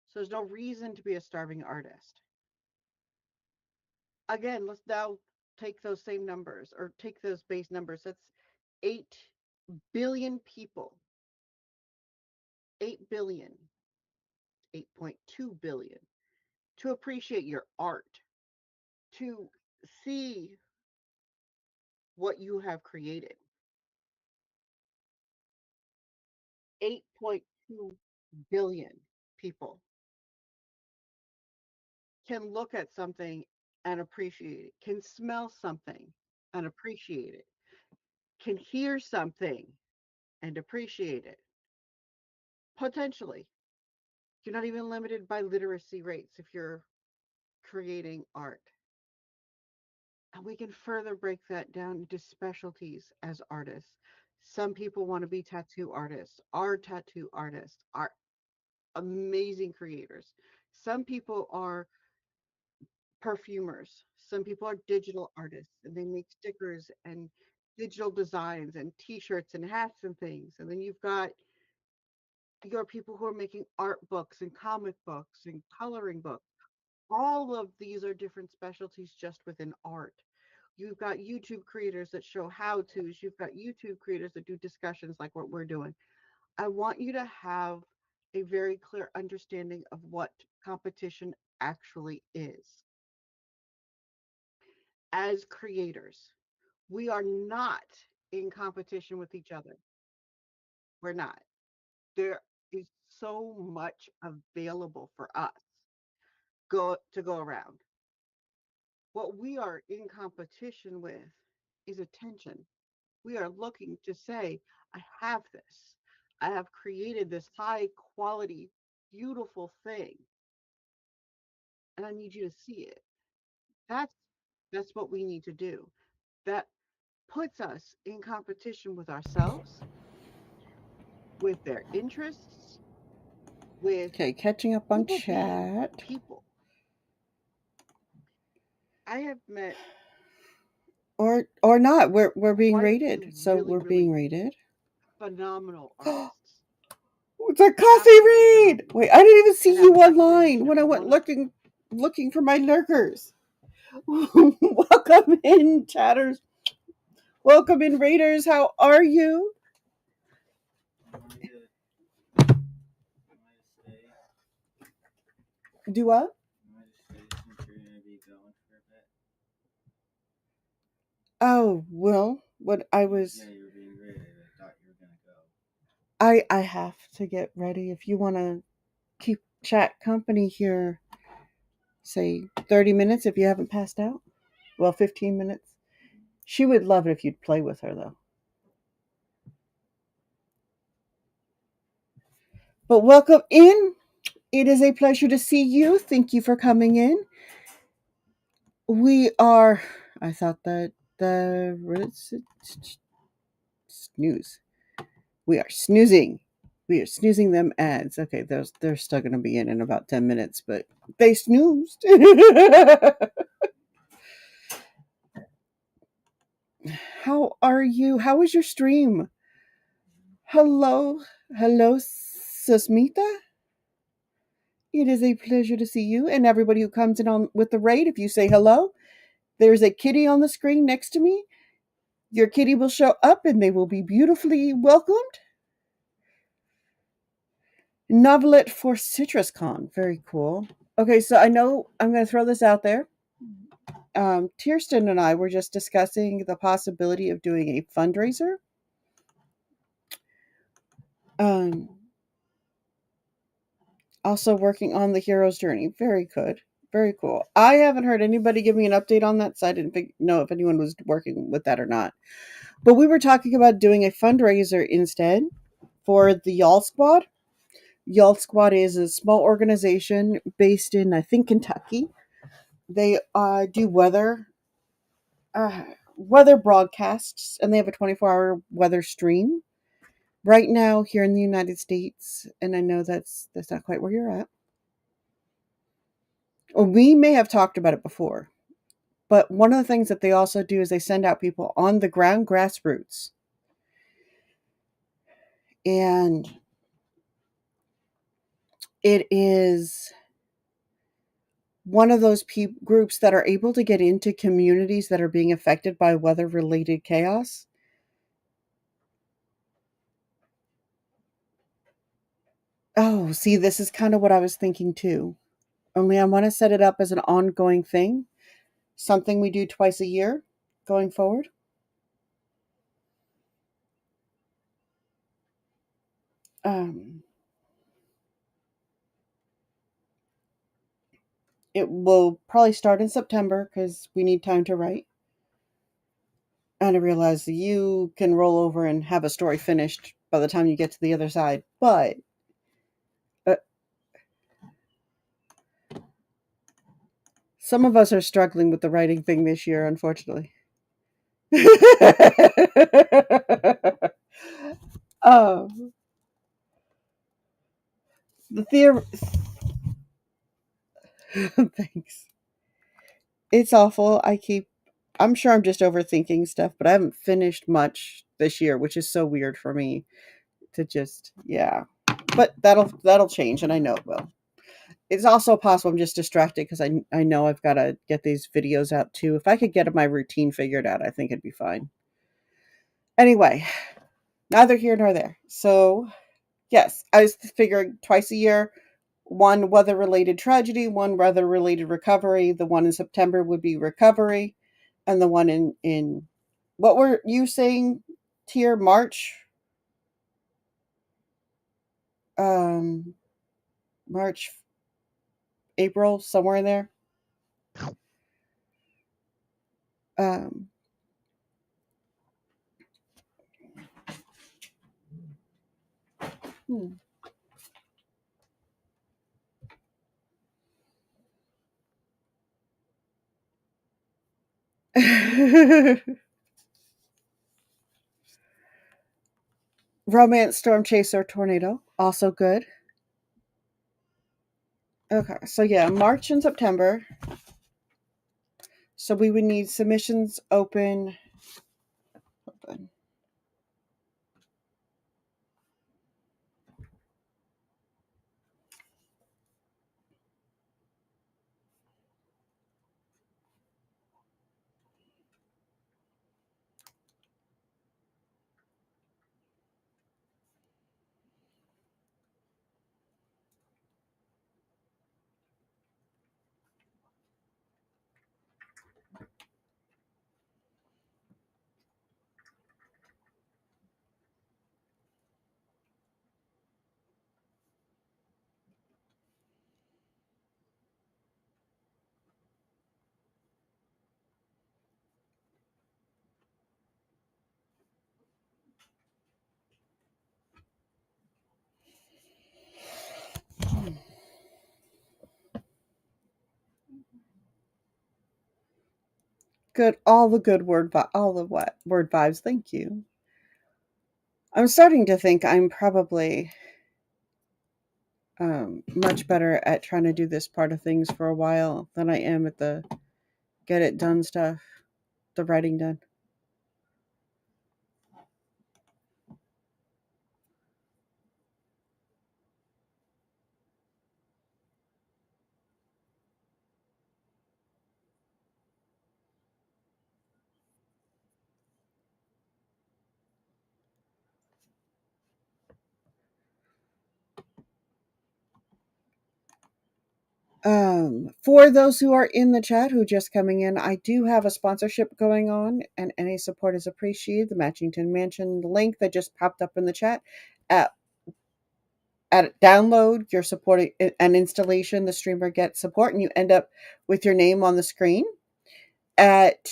So there's no reason to be a starving artist. Again, let's now take those same numbers or take those base numbers. That's 8 billion people, 8 billion, 8.2 billion to appreciate your art, to see what you have created. 8.2 billion people can look at something and appreciate it, can smell something and appreciate it, can hear something and appreciate it. Potentially. You're not even limited by literacy rates if you're creating art. And we can further break that down into specialties as artists. Some people want to be tattoo artists, are tattoo artists, are amazing creators. Some people are perfumers. Some people are digital artists and they make stickers and digital designs and t-shirts and hats and things. And then you've got your people who are making art books and comic books and coloring books. All of these are different specialties just within art. You've got YouTube creators that show how to's. You've got YouTube creators that do discussions like what we're doing. I want you to have a very clear understanding of what competition actually is. As creators, we are not in competition with each other. We're not. There is so much available for us go around. What we are in competition with is attention. We are looking to say, I have this. I have created this high quality, beautiful thing, and I need you to see it. That's that's what we need to do. That puts us in competition with ourselves, with their interests, with Okay, catching up on people being chat. people. I have met Or not. We're being quite a few rated. So really, we're being really rated. phenomenal artists. It's a coffee Absolutely read. phenomenal. Wait, I didn't even see And have you recommended online to when I every went one of them. looking for my lurkers. Welcome in, chatters. Welcome in, raiders. How are you? Do what? Oh well, what I was. Yeah, you were being ready. I thought you were gonna go. I have to get ready. If you want to keep chat company here, say 30 minutes if you haven't passed out. Well, 15 minutes. She would love it if you'd play with her though. But welcome in. It is a pleasure to see you. Thank you for coming in. We are. I thought that the snooze. We are snoozing. We are snoozing them ads. Okay, they're still going to be in about 10 minutes, but they snoozed. How are you? How was your stream? Hello, hello, Susmita. It is a pleasure to see you and everybody who comes in on with the raid. If you say hello, there's a kitty on the screen next to me. Your kitty will show up and they will be beautifully welcomed. Novelette for CitrusCon. Very cool. Okay, so I know I'm going to throw this out there. Tierston and I were just discussing the possibility of doing a fundraiser. Um, Also working on the hero's journey. Very good. Very cool. I haven't heard anybody give me an update on that, so I didn't know if anyone was working with that or not. But we were talking about doing a fundraiser instead for the Y'all Squad. Y'all Squad is a small organization based in, I think, Kentucky. They do weather broadcasts, and they have a 24-hour weather stream. Right now, here in the United States, and I know that's not quite where you're at. Well, we may have talked about it before, but one of the things that they also do is they send out people on the ground, grassroots, and it is one of those groups that are able to get into communities that are being affected by weather-related chaos. Oh, see, this is kind of what I was thinking too. Only I want to set it up as an ongoing thing, something we do twice a year going forward. Um, it will probably start in September because we need time to write. And I realize you can roll over and have a story finished by the time you get to the other side. But uh, some of us are struggling with the writing thing this year, unfortunately. um, the theory. Thanks. It's awful. I'm sure I'm just overthinking stuff, but I haven't finished much this year, which is so weird for me to just, yeah. But that'll change, and I know it will. It's also possible I'm just distracted because I know I've got to get these videos out too. If I could get my routine figured out, I think it'd be fine. Anyway, neither here nor there. So, yes, I was figuring twice a year, one weather related tragedy, one weather related recovery. The one in September would be recovery, and the one in what were you saying, Tier March? Um, March, April, somewhere in there. Um, hmm. Romance, Storm Chaser, Tornado, also good. Okay, so yeah, March and September. So we would need submissions open. Hold on. Good, all the good all the what word vibes. Thank you. I'm starting to think I'm probably much better at trying to do this part of things for a while than I am at the get it done stuff, the writing done. For those who are in the chat who just coming in, I do have a sponsorship going on, and any support is appreciated. The Matchington Mansion link that just popped up in the chat. At, at download, you're supporting an installation. The streamer gets support, and you end up with your name on the screen. At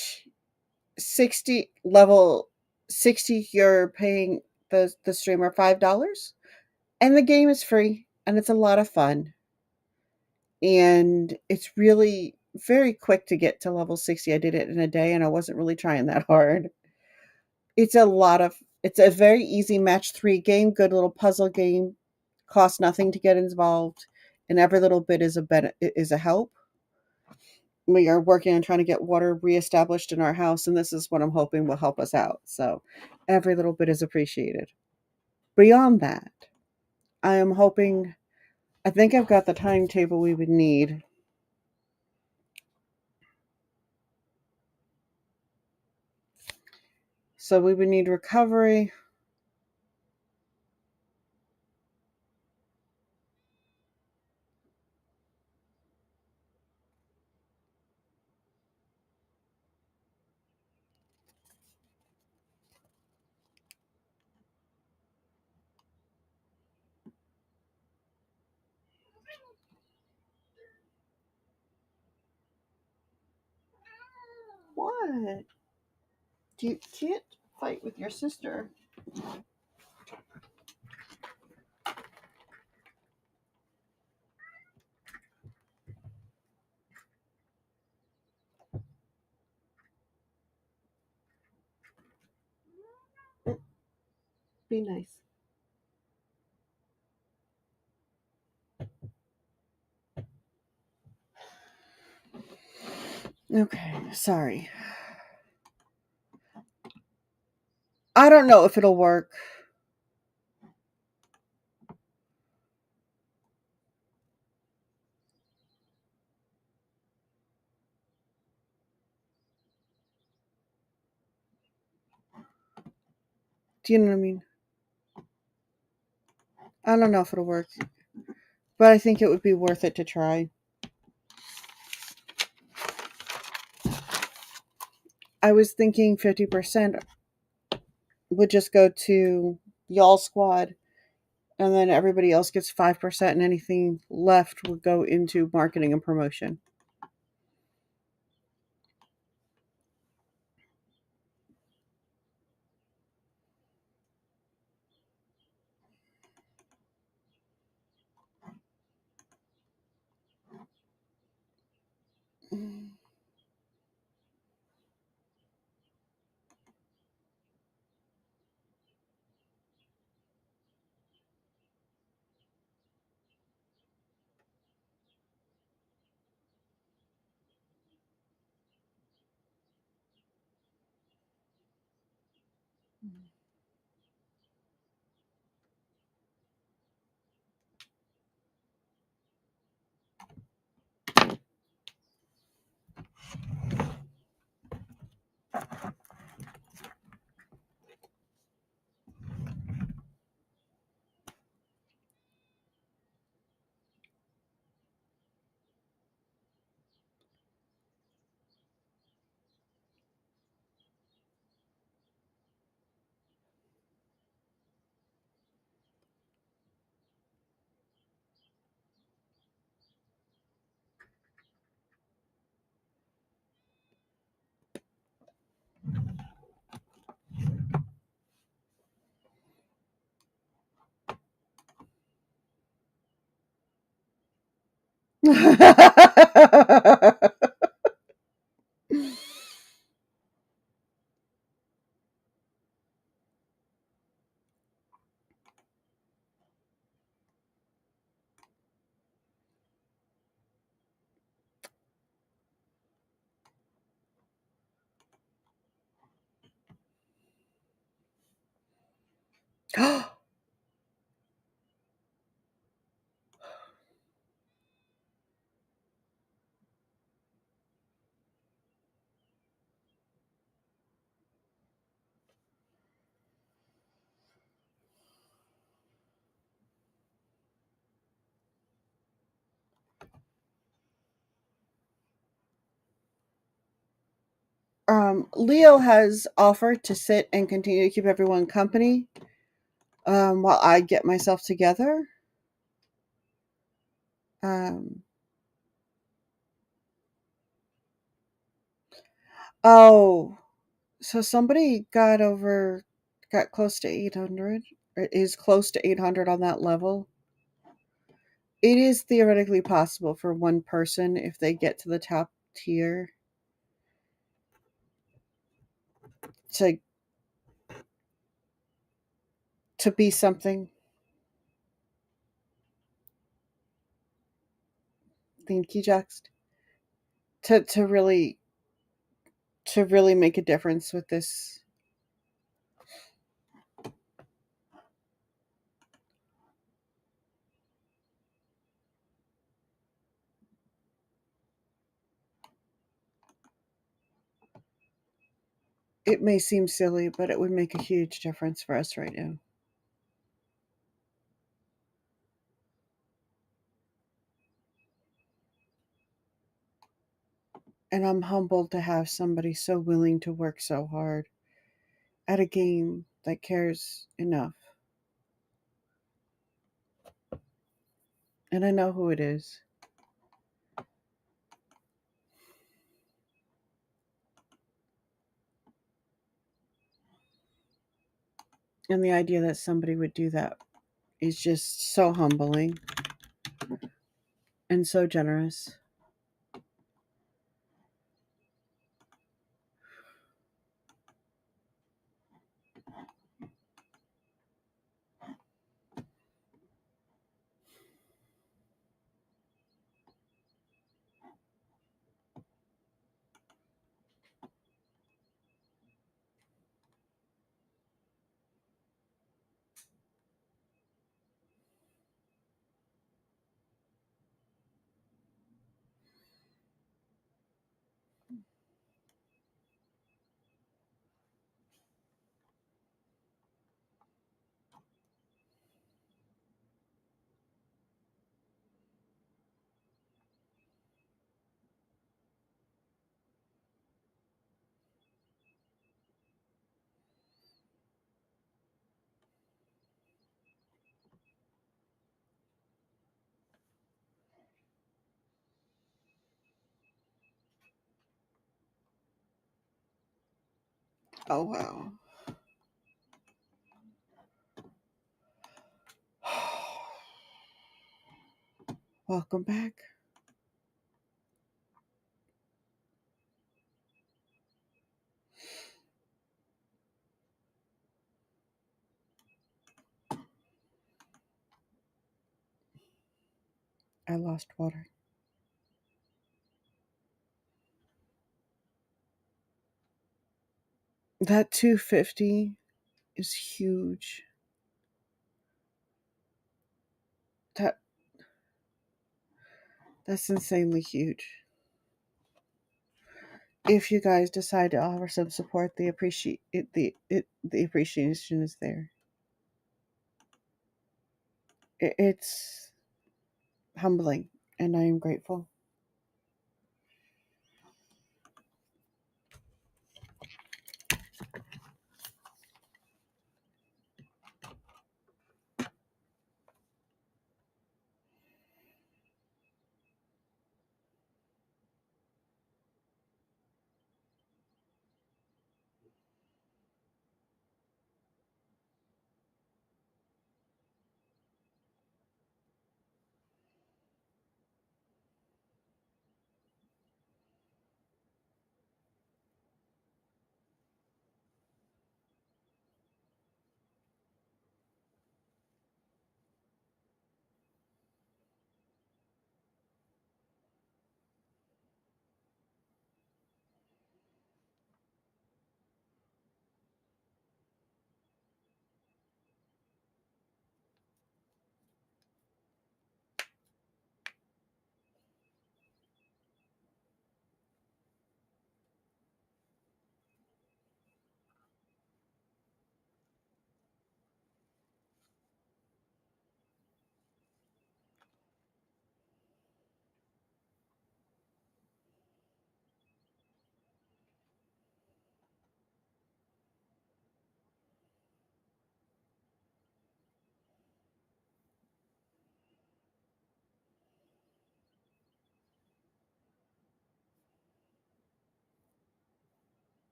60 level 60, you're paying the streamer $5, and the game is free, and it's a lot of fun. And it's really very quick to get to level 60. I did it in a day and I wasn't really trying that hard. It's a very easy match 3 game, good little puzzle game, costs nothing to get involved, and every little bit is a help. We are working on trying to get water reestablished in our house, and this is what I'm hoping will help us out. So every little bit is appreciated. Beyond that, I am hoping I think I've got the timetable we would need. So we would need recovery. What? You can't fight with your sister. Be nice. Okay, sorry. I don't know if it'll work. Do you know what I mean? I don't know if it'll work, but I think it would be worth it to try. I was thinking 50% would just go to y'all squad, and then everybody else gets 5%, and anything left would go into marketing and promotion. Leo has offered to sit and continue to keep everyone company while I get myself together. Um, oh, so somebody got close to 800, or is close to 800 on that level. It is theoretically possible for one person, if they get to the top tier, to be something. Thank you, Juxt. To really make a difference with this. It may seem silly, but it would make a huge difference for us right now. And I'm humbled to have somebody so willing to work so hard at a game that cares enough. And I know who it is. And the idea that somebody would do that is just so humbling and so generous. Oh, wow. Welcome back. I lost water. That 250 is huge. That that's insanely huge. If you guys decide to offer some support, the appreciation is there. It's humbling, and I am grateful.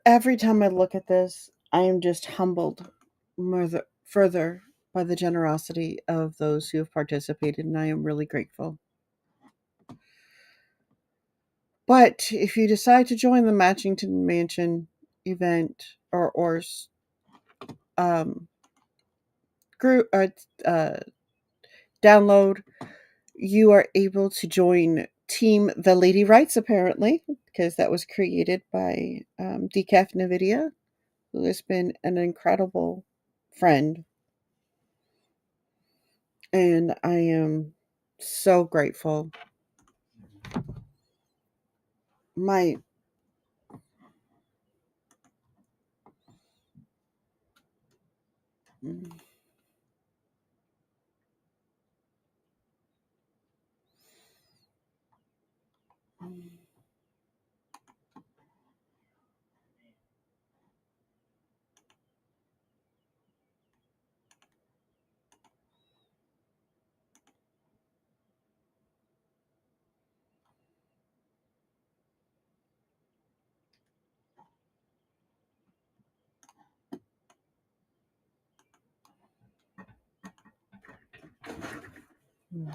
Every time I look at this, I am just humbled further by the generosity of those who have participated, and I am really grateful. But if you decide to join the Matchington Mansion event or um, group download, you are able to join Team The Lady Writes, apparently, because that was created by Decaf Nvidia, who has been an incredible friend. And I am so grateful. My Hmm.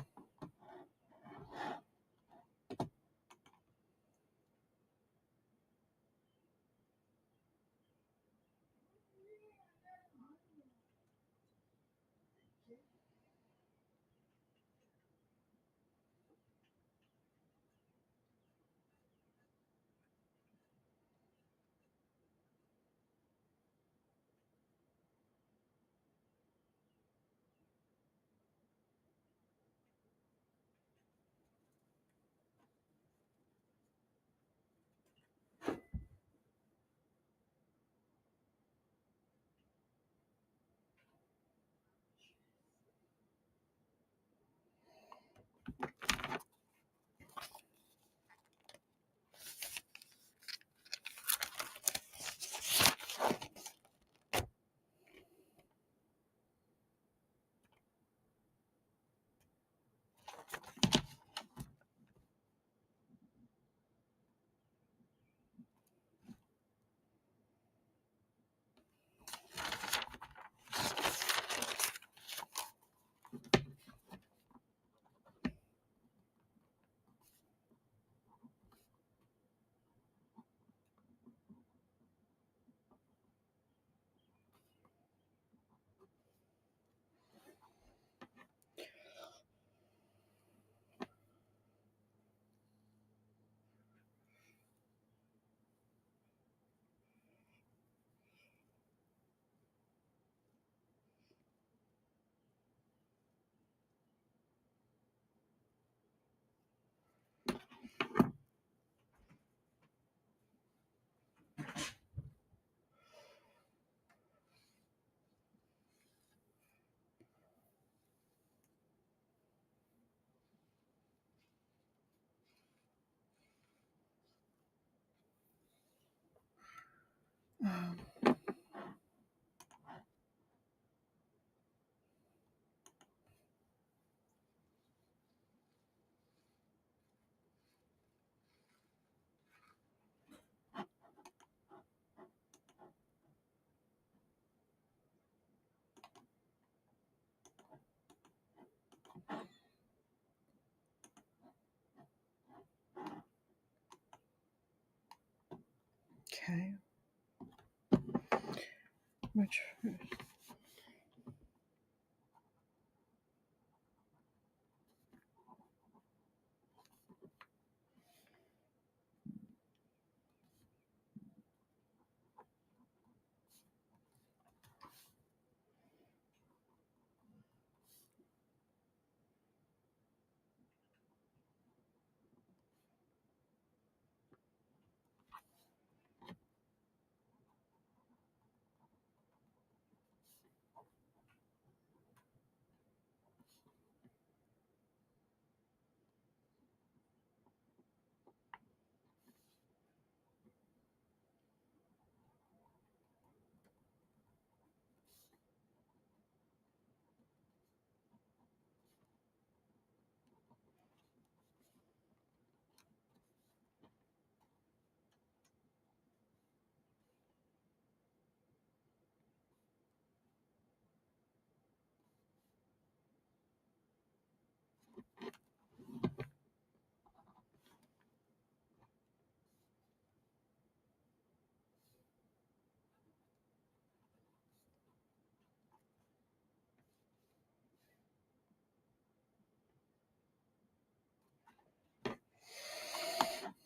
Um, okay. Which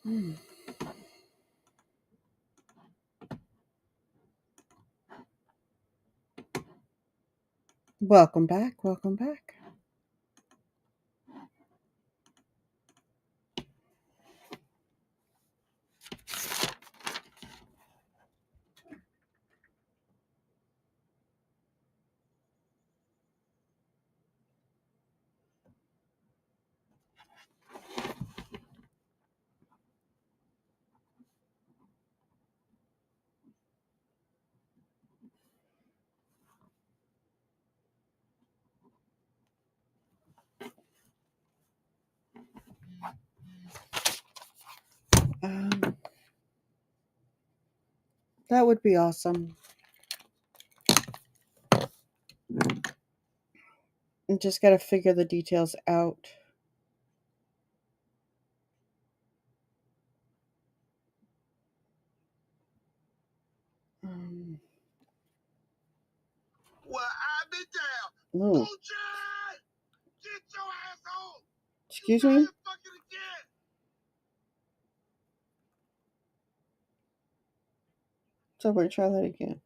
hmm. Welcome back. Welcome back. Um, that would be awesome. And just got to figure the details out. Um, Well, I've been down. ooh, Bullshit! Get your ass home! excuse Try me? it fucking again! So we'll try that again.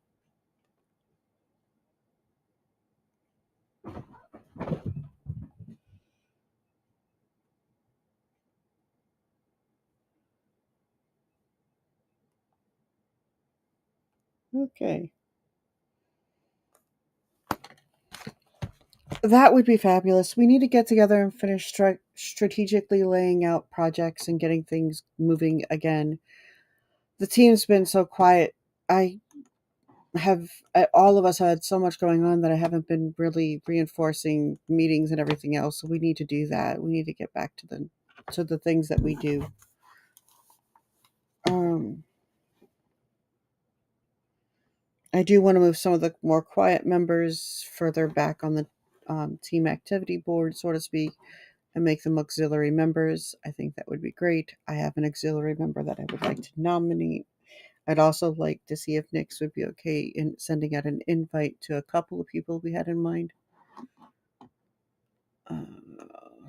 Okay. That would be fabulous. We need to get together and finish strategically laying out projects and getting things moving again. The team's been so quiet. I have all of us have had so much going on that I haven't been really reinforcing meetings and everything else. So we need to do that. We need to get back to the things that we do. Um, I do want to move some of the more quiet members further back on the team activity board, so to speak, and make them auxiliary members. I think that would be great. I have an auxiliary member that I would like to nominate. I'd also like to see if Nix would be okay in sending out an invite to a couple of people we had in mind. Uh,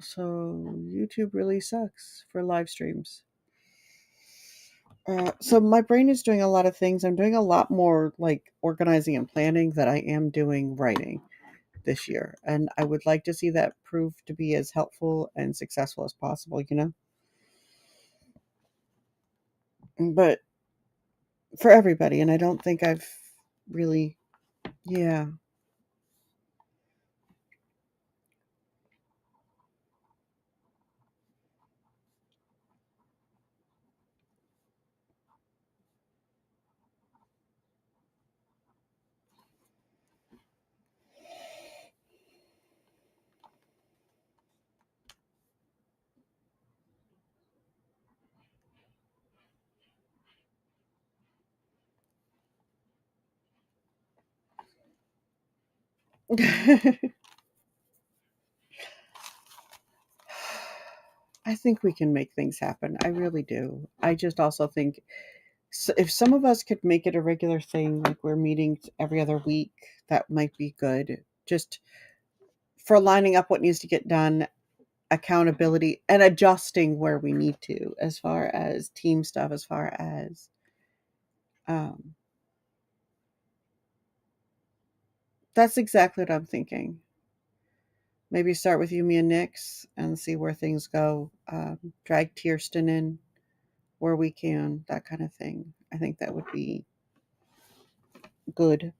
so YouTube really sucks for live streams. So my brain is doing a lot of things. I'm doing a lot more like organizing and planning than I am doing writing this year, and I would like to see that prove to be as helpful and successful as possible. But for everybody, and I don't think I've really, yeah. I think we can make things happen. I really do. I just also think if some of us could make it a regular thing, like we're meeting every other week, that might be good. Just for lining up what needs to get done, accountability, and adjusting where we need to, as far as team stuff, as far as um, that's exactly what I'm thinking. Maybe start with you, me, and Nix, and see where things go. Drag Tierston in where we can, that kind of thing. I think that would be good.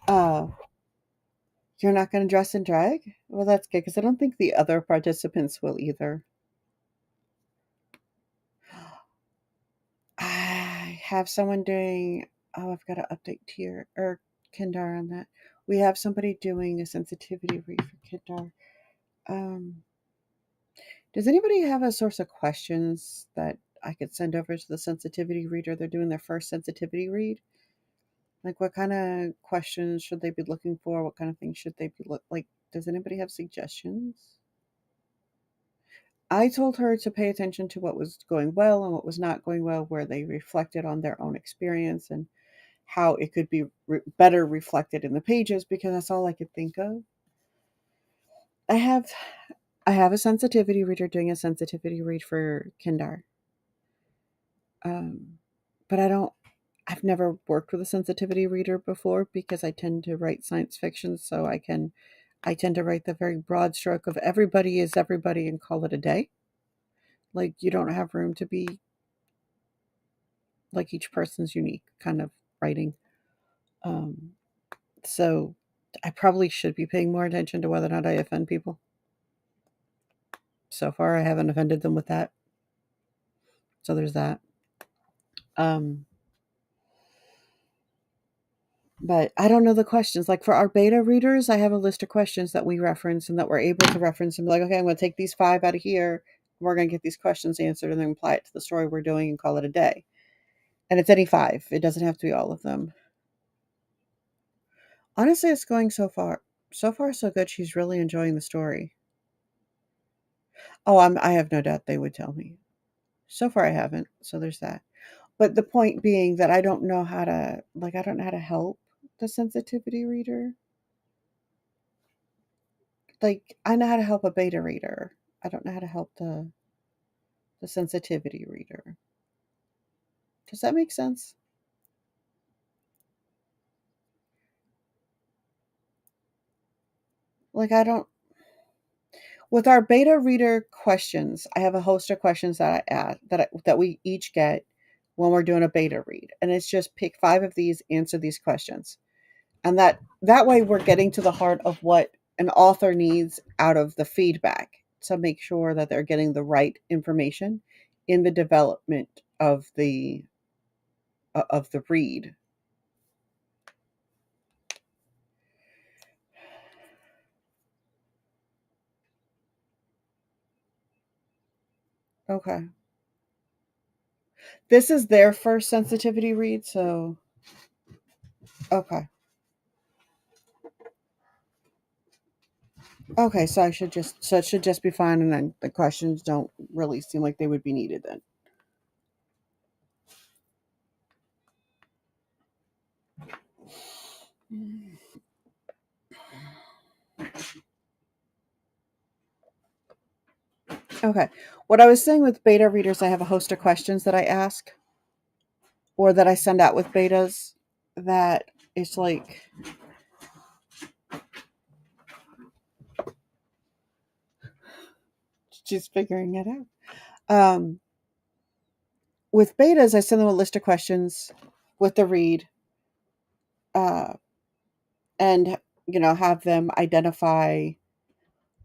uh, you're not going to dress in drag? Well, that's good because I don't think the other participants will either. I have someone doing. Oh, I've got to update Tier or Kindar on that. We have somebody doing a sensitivity read for Kindar. Um, does anybody have a source of questions that I could send over to the sensitivity reader? They're doing their first sensitivity read. Like, what kind of questions should they be looking for? What kind of things should they be like? Does anybody have suggestions? I told her to pay attention to what was going well and what was not going well, where they reflected on their own experience and how it could be better reflected in the pages, because that's all I could think of. I have I have a sensitivity reader doing a sensitivity read for Kindar. Um, but I've never worked with a sensitivity reader before because I tend to write science fiction, so I tend to write the very broad stroke of everybody is everybody and call it a day. Like, you don't have room to be like each person's unique kind of writing. Um, so I probably should be paying more attention to whether or not I offend people. So far, I haven't offended them with that. So there's that. But I don't know the questions. Like for our beta readers, I have a list of questions that we reference and that we're able to reference and be like, okay, I'm going to take these 5 out of here. We're going to get these questions answered and then apply it to the story we're doing and call it a day. And it's any 5. It doesn't have to be all of them. Honestly, it's going so far. So far, so good. She's really enjoying the story. Oh, I have no doubt they would tell me. So far, I haven't. So there's that. But the point being that I don't know how to, like, I don't know how to help the sensitivity reader. Like, I know how to help a beta reader. I don't know how to help the sensitivity reader. Does that make sense? Like, I don't. With our beta reader questions, I have a host of questions that I add that we each get when we're doing a beta read, and it's just pick 5 of these, answer these questions, and that way we're getting to the heart of what an author needs out of the feedback to make sure that they're getting the right information in the development of the read. Okay. This is their first sensitivity read, so okay. Okay, so it should just be fine, and then the questions don't really seem like they would be needed then. Okay. What I was saying with beta readers, I have a host of questions that I ask or that I send out with betas that it's like she's figuring it out. With betas, I send them a list of questions with the read, and have them identify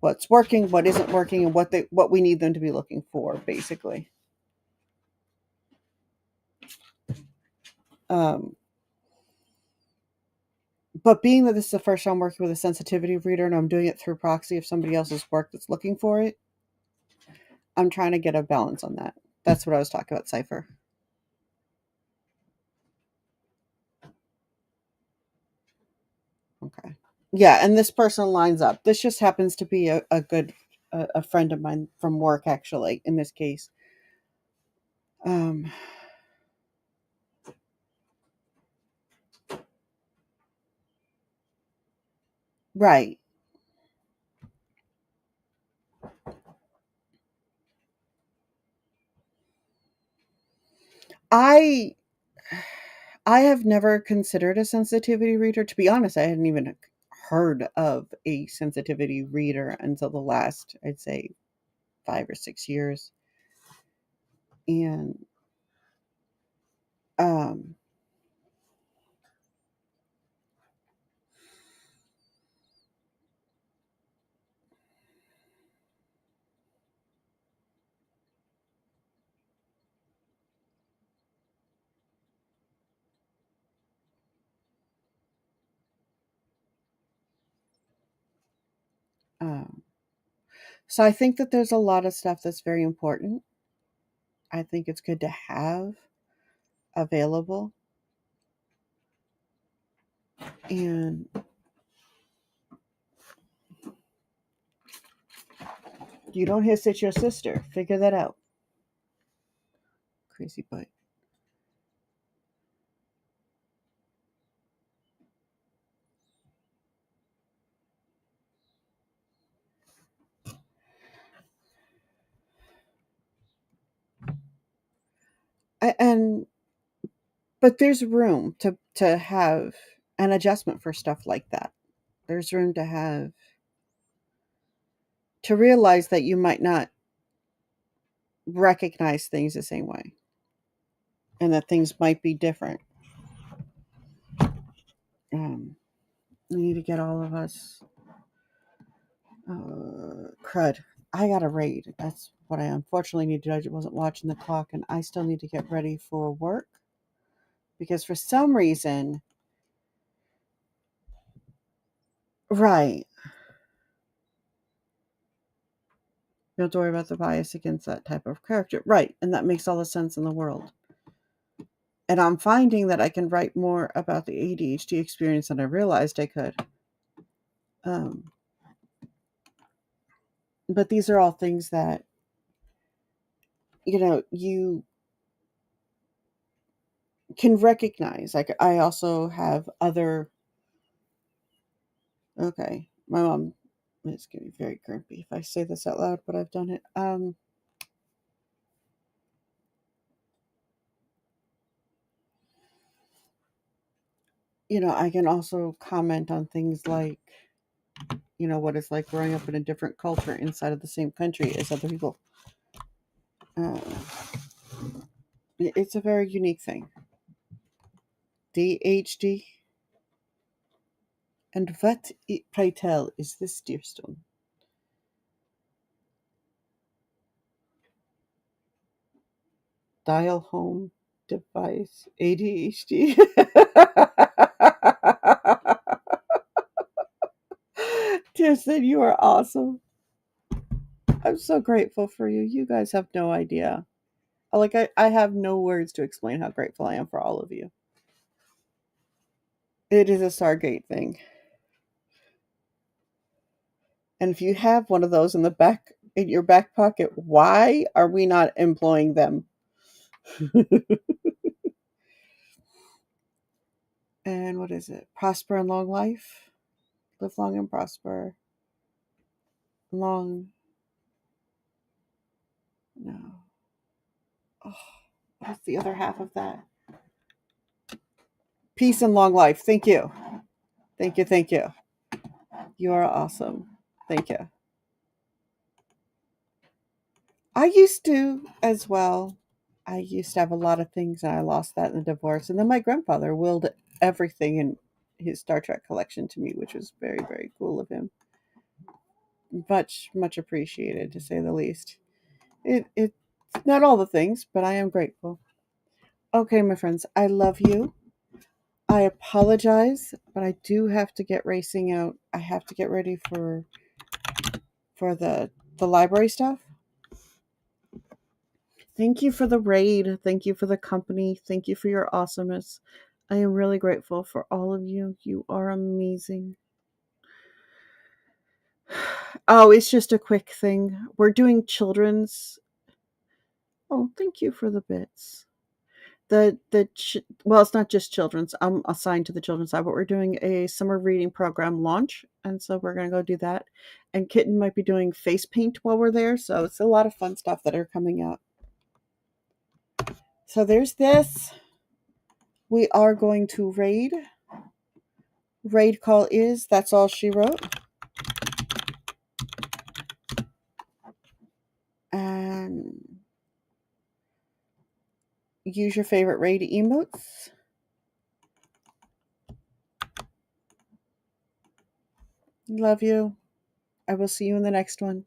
what's working, what isn't working, and what we need them to be looking for, basically. But being that this is the first time I'm working with a sensitivity reader and I'm doing it through proxy of somebody else's work that's looking for it, I'm trying to get a balance on that. That's what I was talking about, Cypher. Okay. Yeah, and this person lines up. This just happens to be a good a friend of mine from work, actually, in this case. Right. I have never considered a sensitivity reader. To be honest, I hadn't even heard of a sensitivity reader until the last, I'd say, 5 or 6 years. And um um so I think that there's a lot of stuff that's very important. I think it's good to have available. And you don't hiss at your sister. Figure that out. Crazy butt. And but there's room to have an adjustment for stuff like that. There's room to realize that you might not recognize things the same way and that things might be different. We need to get all of us crud. I got to raid. That's what I unfortunately need to do. I wasn't watching the clock, and I still need to get ready for work because for some reason, right, you don't have to worry about the bias against that type of character. Right, and that makes all the sense in the world. And I'm finding that I can write more about the ADHD experience than I realized I could. But these are all things that, you can recognize. Like, I also have other. Okay, my mom is going to be very grumpy if I say this out loud, but I've done it. I can also comment on things like, what it's like growing up in a different culture inside of the same country as other people. It's a very unique thing. DHD. And what, pray tell, is this, Dearstone? Dial home device ADHD. Dearstone, you are awesome. I'm so grateful for you. You guys have no idea. I have no words to explain how grateful I am for all of you. It is a Stargate thing. And if you have one of those in your back pocket, why are we not employing them? And what is it? Prosper and long life. Live long and prosper. Long. No. Oh, what's the other half of that? Peace and long life. Thank you. Thank you. Thank you. You are awesome. Thank you. I used to as well. I used to have a lot of things and I lost that in the divorce. And then my grandfather willed everything in his Star Trek collection to me, which was very, very cool of him. Much, much appreciated, to say the least. It's not all the things, but I am grateful. Okay, my friends, I love you. I apologize, but I do have to get racing out. I have to get ready for the library stuff. Thank you for the raid. Thank you for the company. Thank you for your awesomeness. I am really grateful for all of you. You are amazing. Oh, it's just a quick thing. We're doing children's. Oh, thank you for the bits. Well, it's not just children's. I'm assigned to the children's side, but we're doing a summer reading program launch, and so we're gonna go do that. And Kitten might be doing face paint while we're there, so it's a lot of fun stuff that are coming out. So there's this. We are going to raid. Raid call is That's All She Wrote. And use your favorite raid emotes. Love you. I will see you in the next one.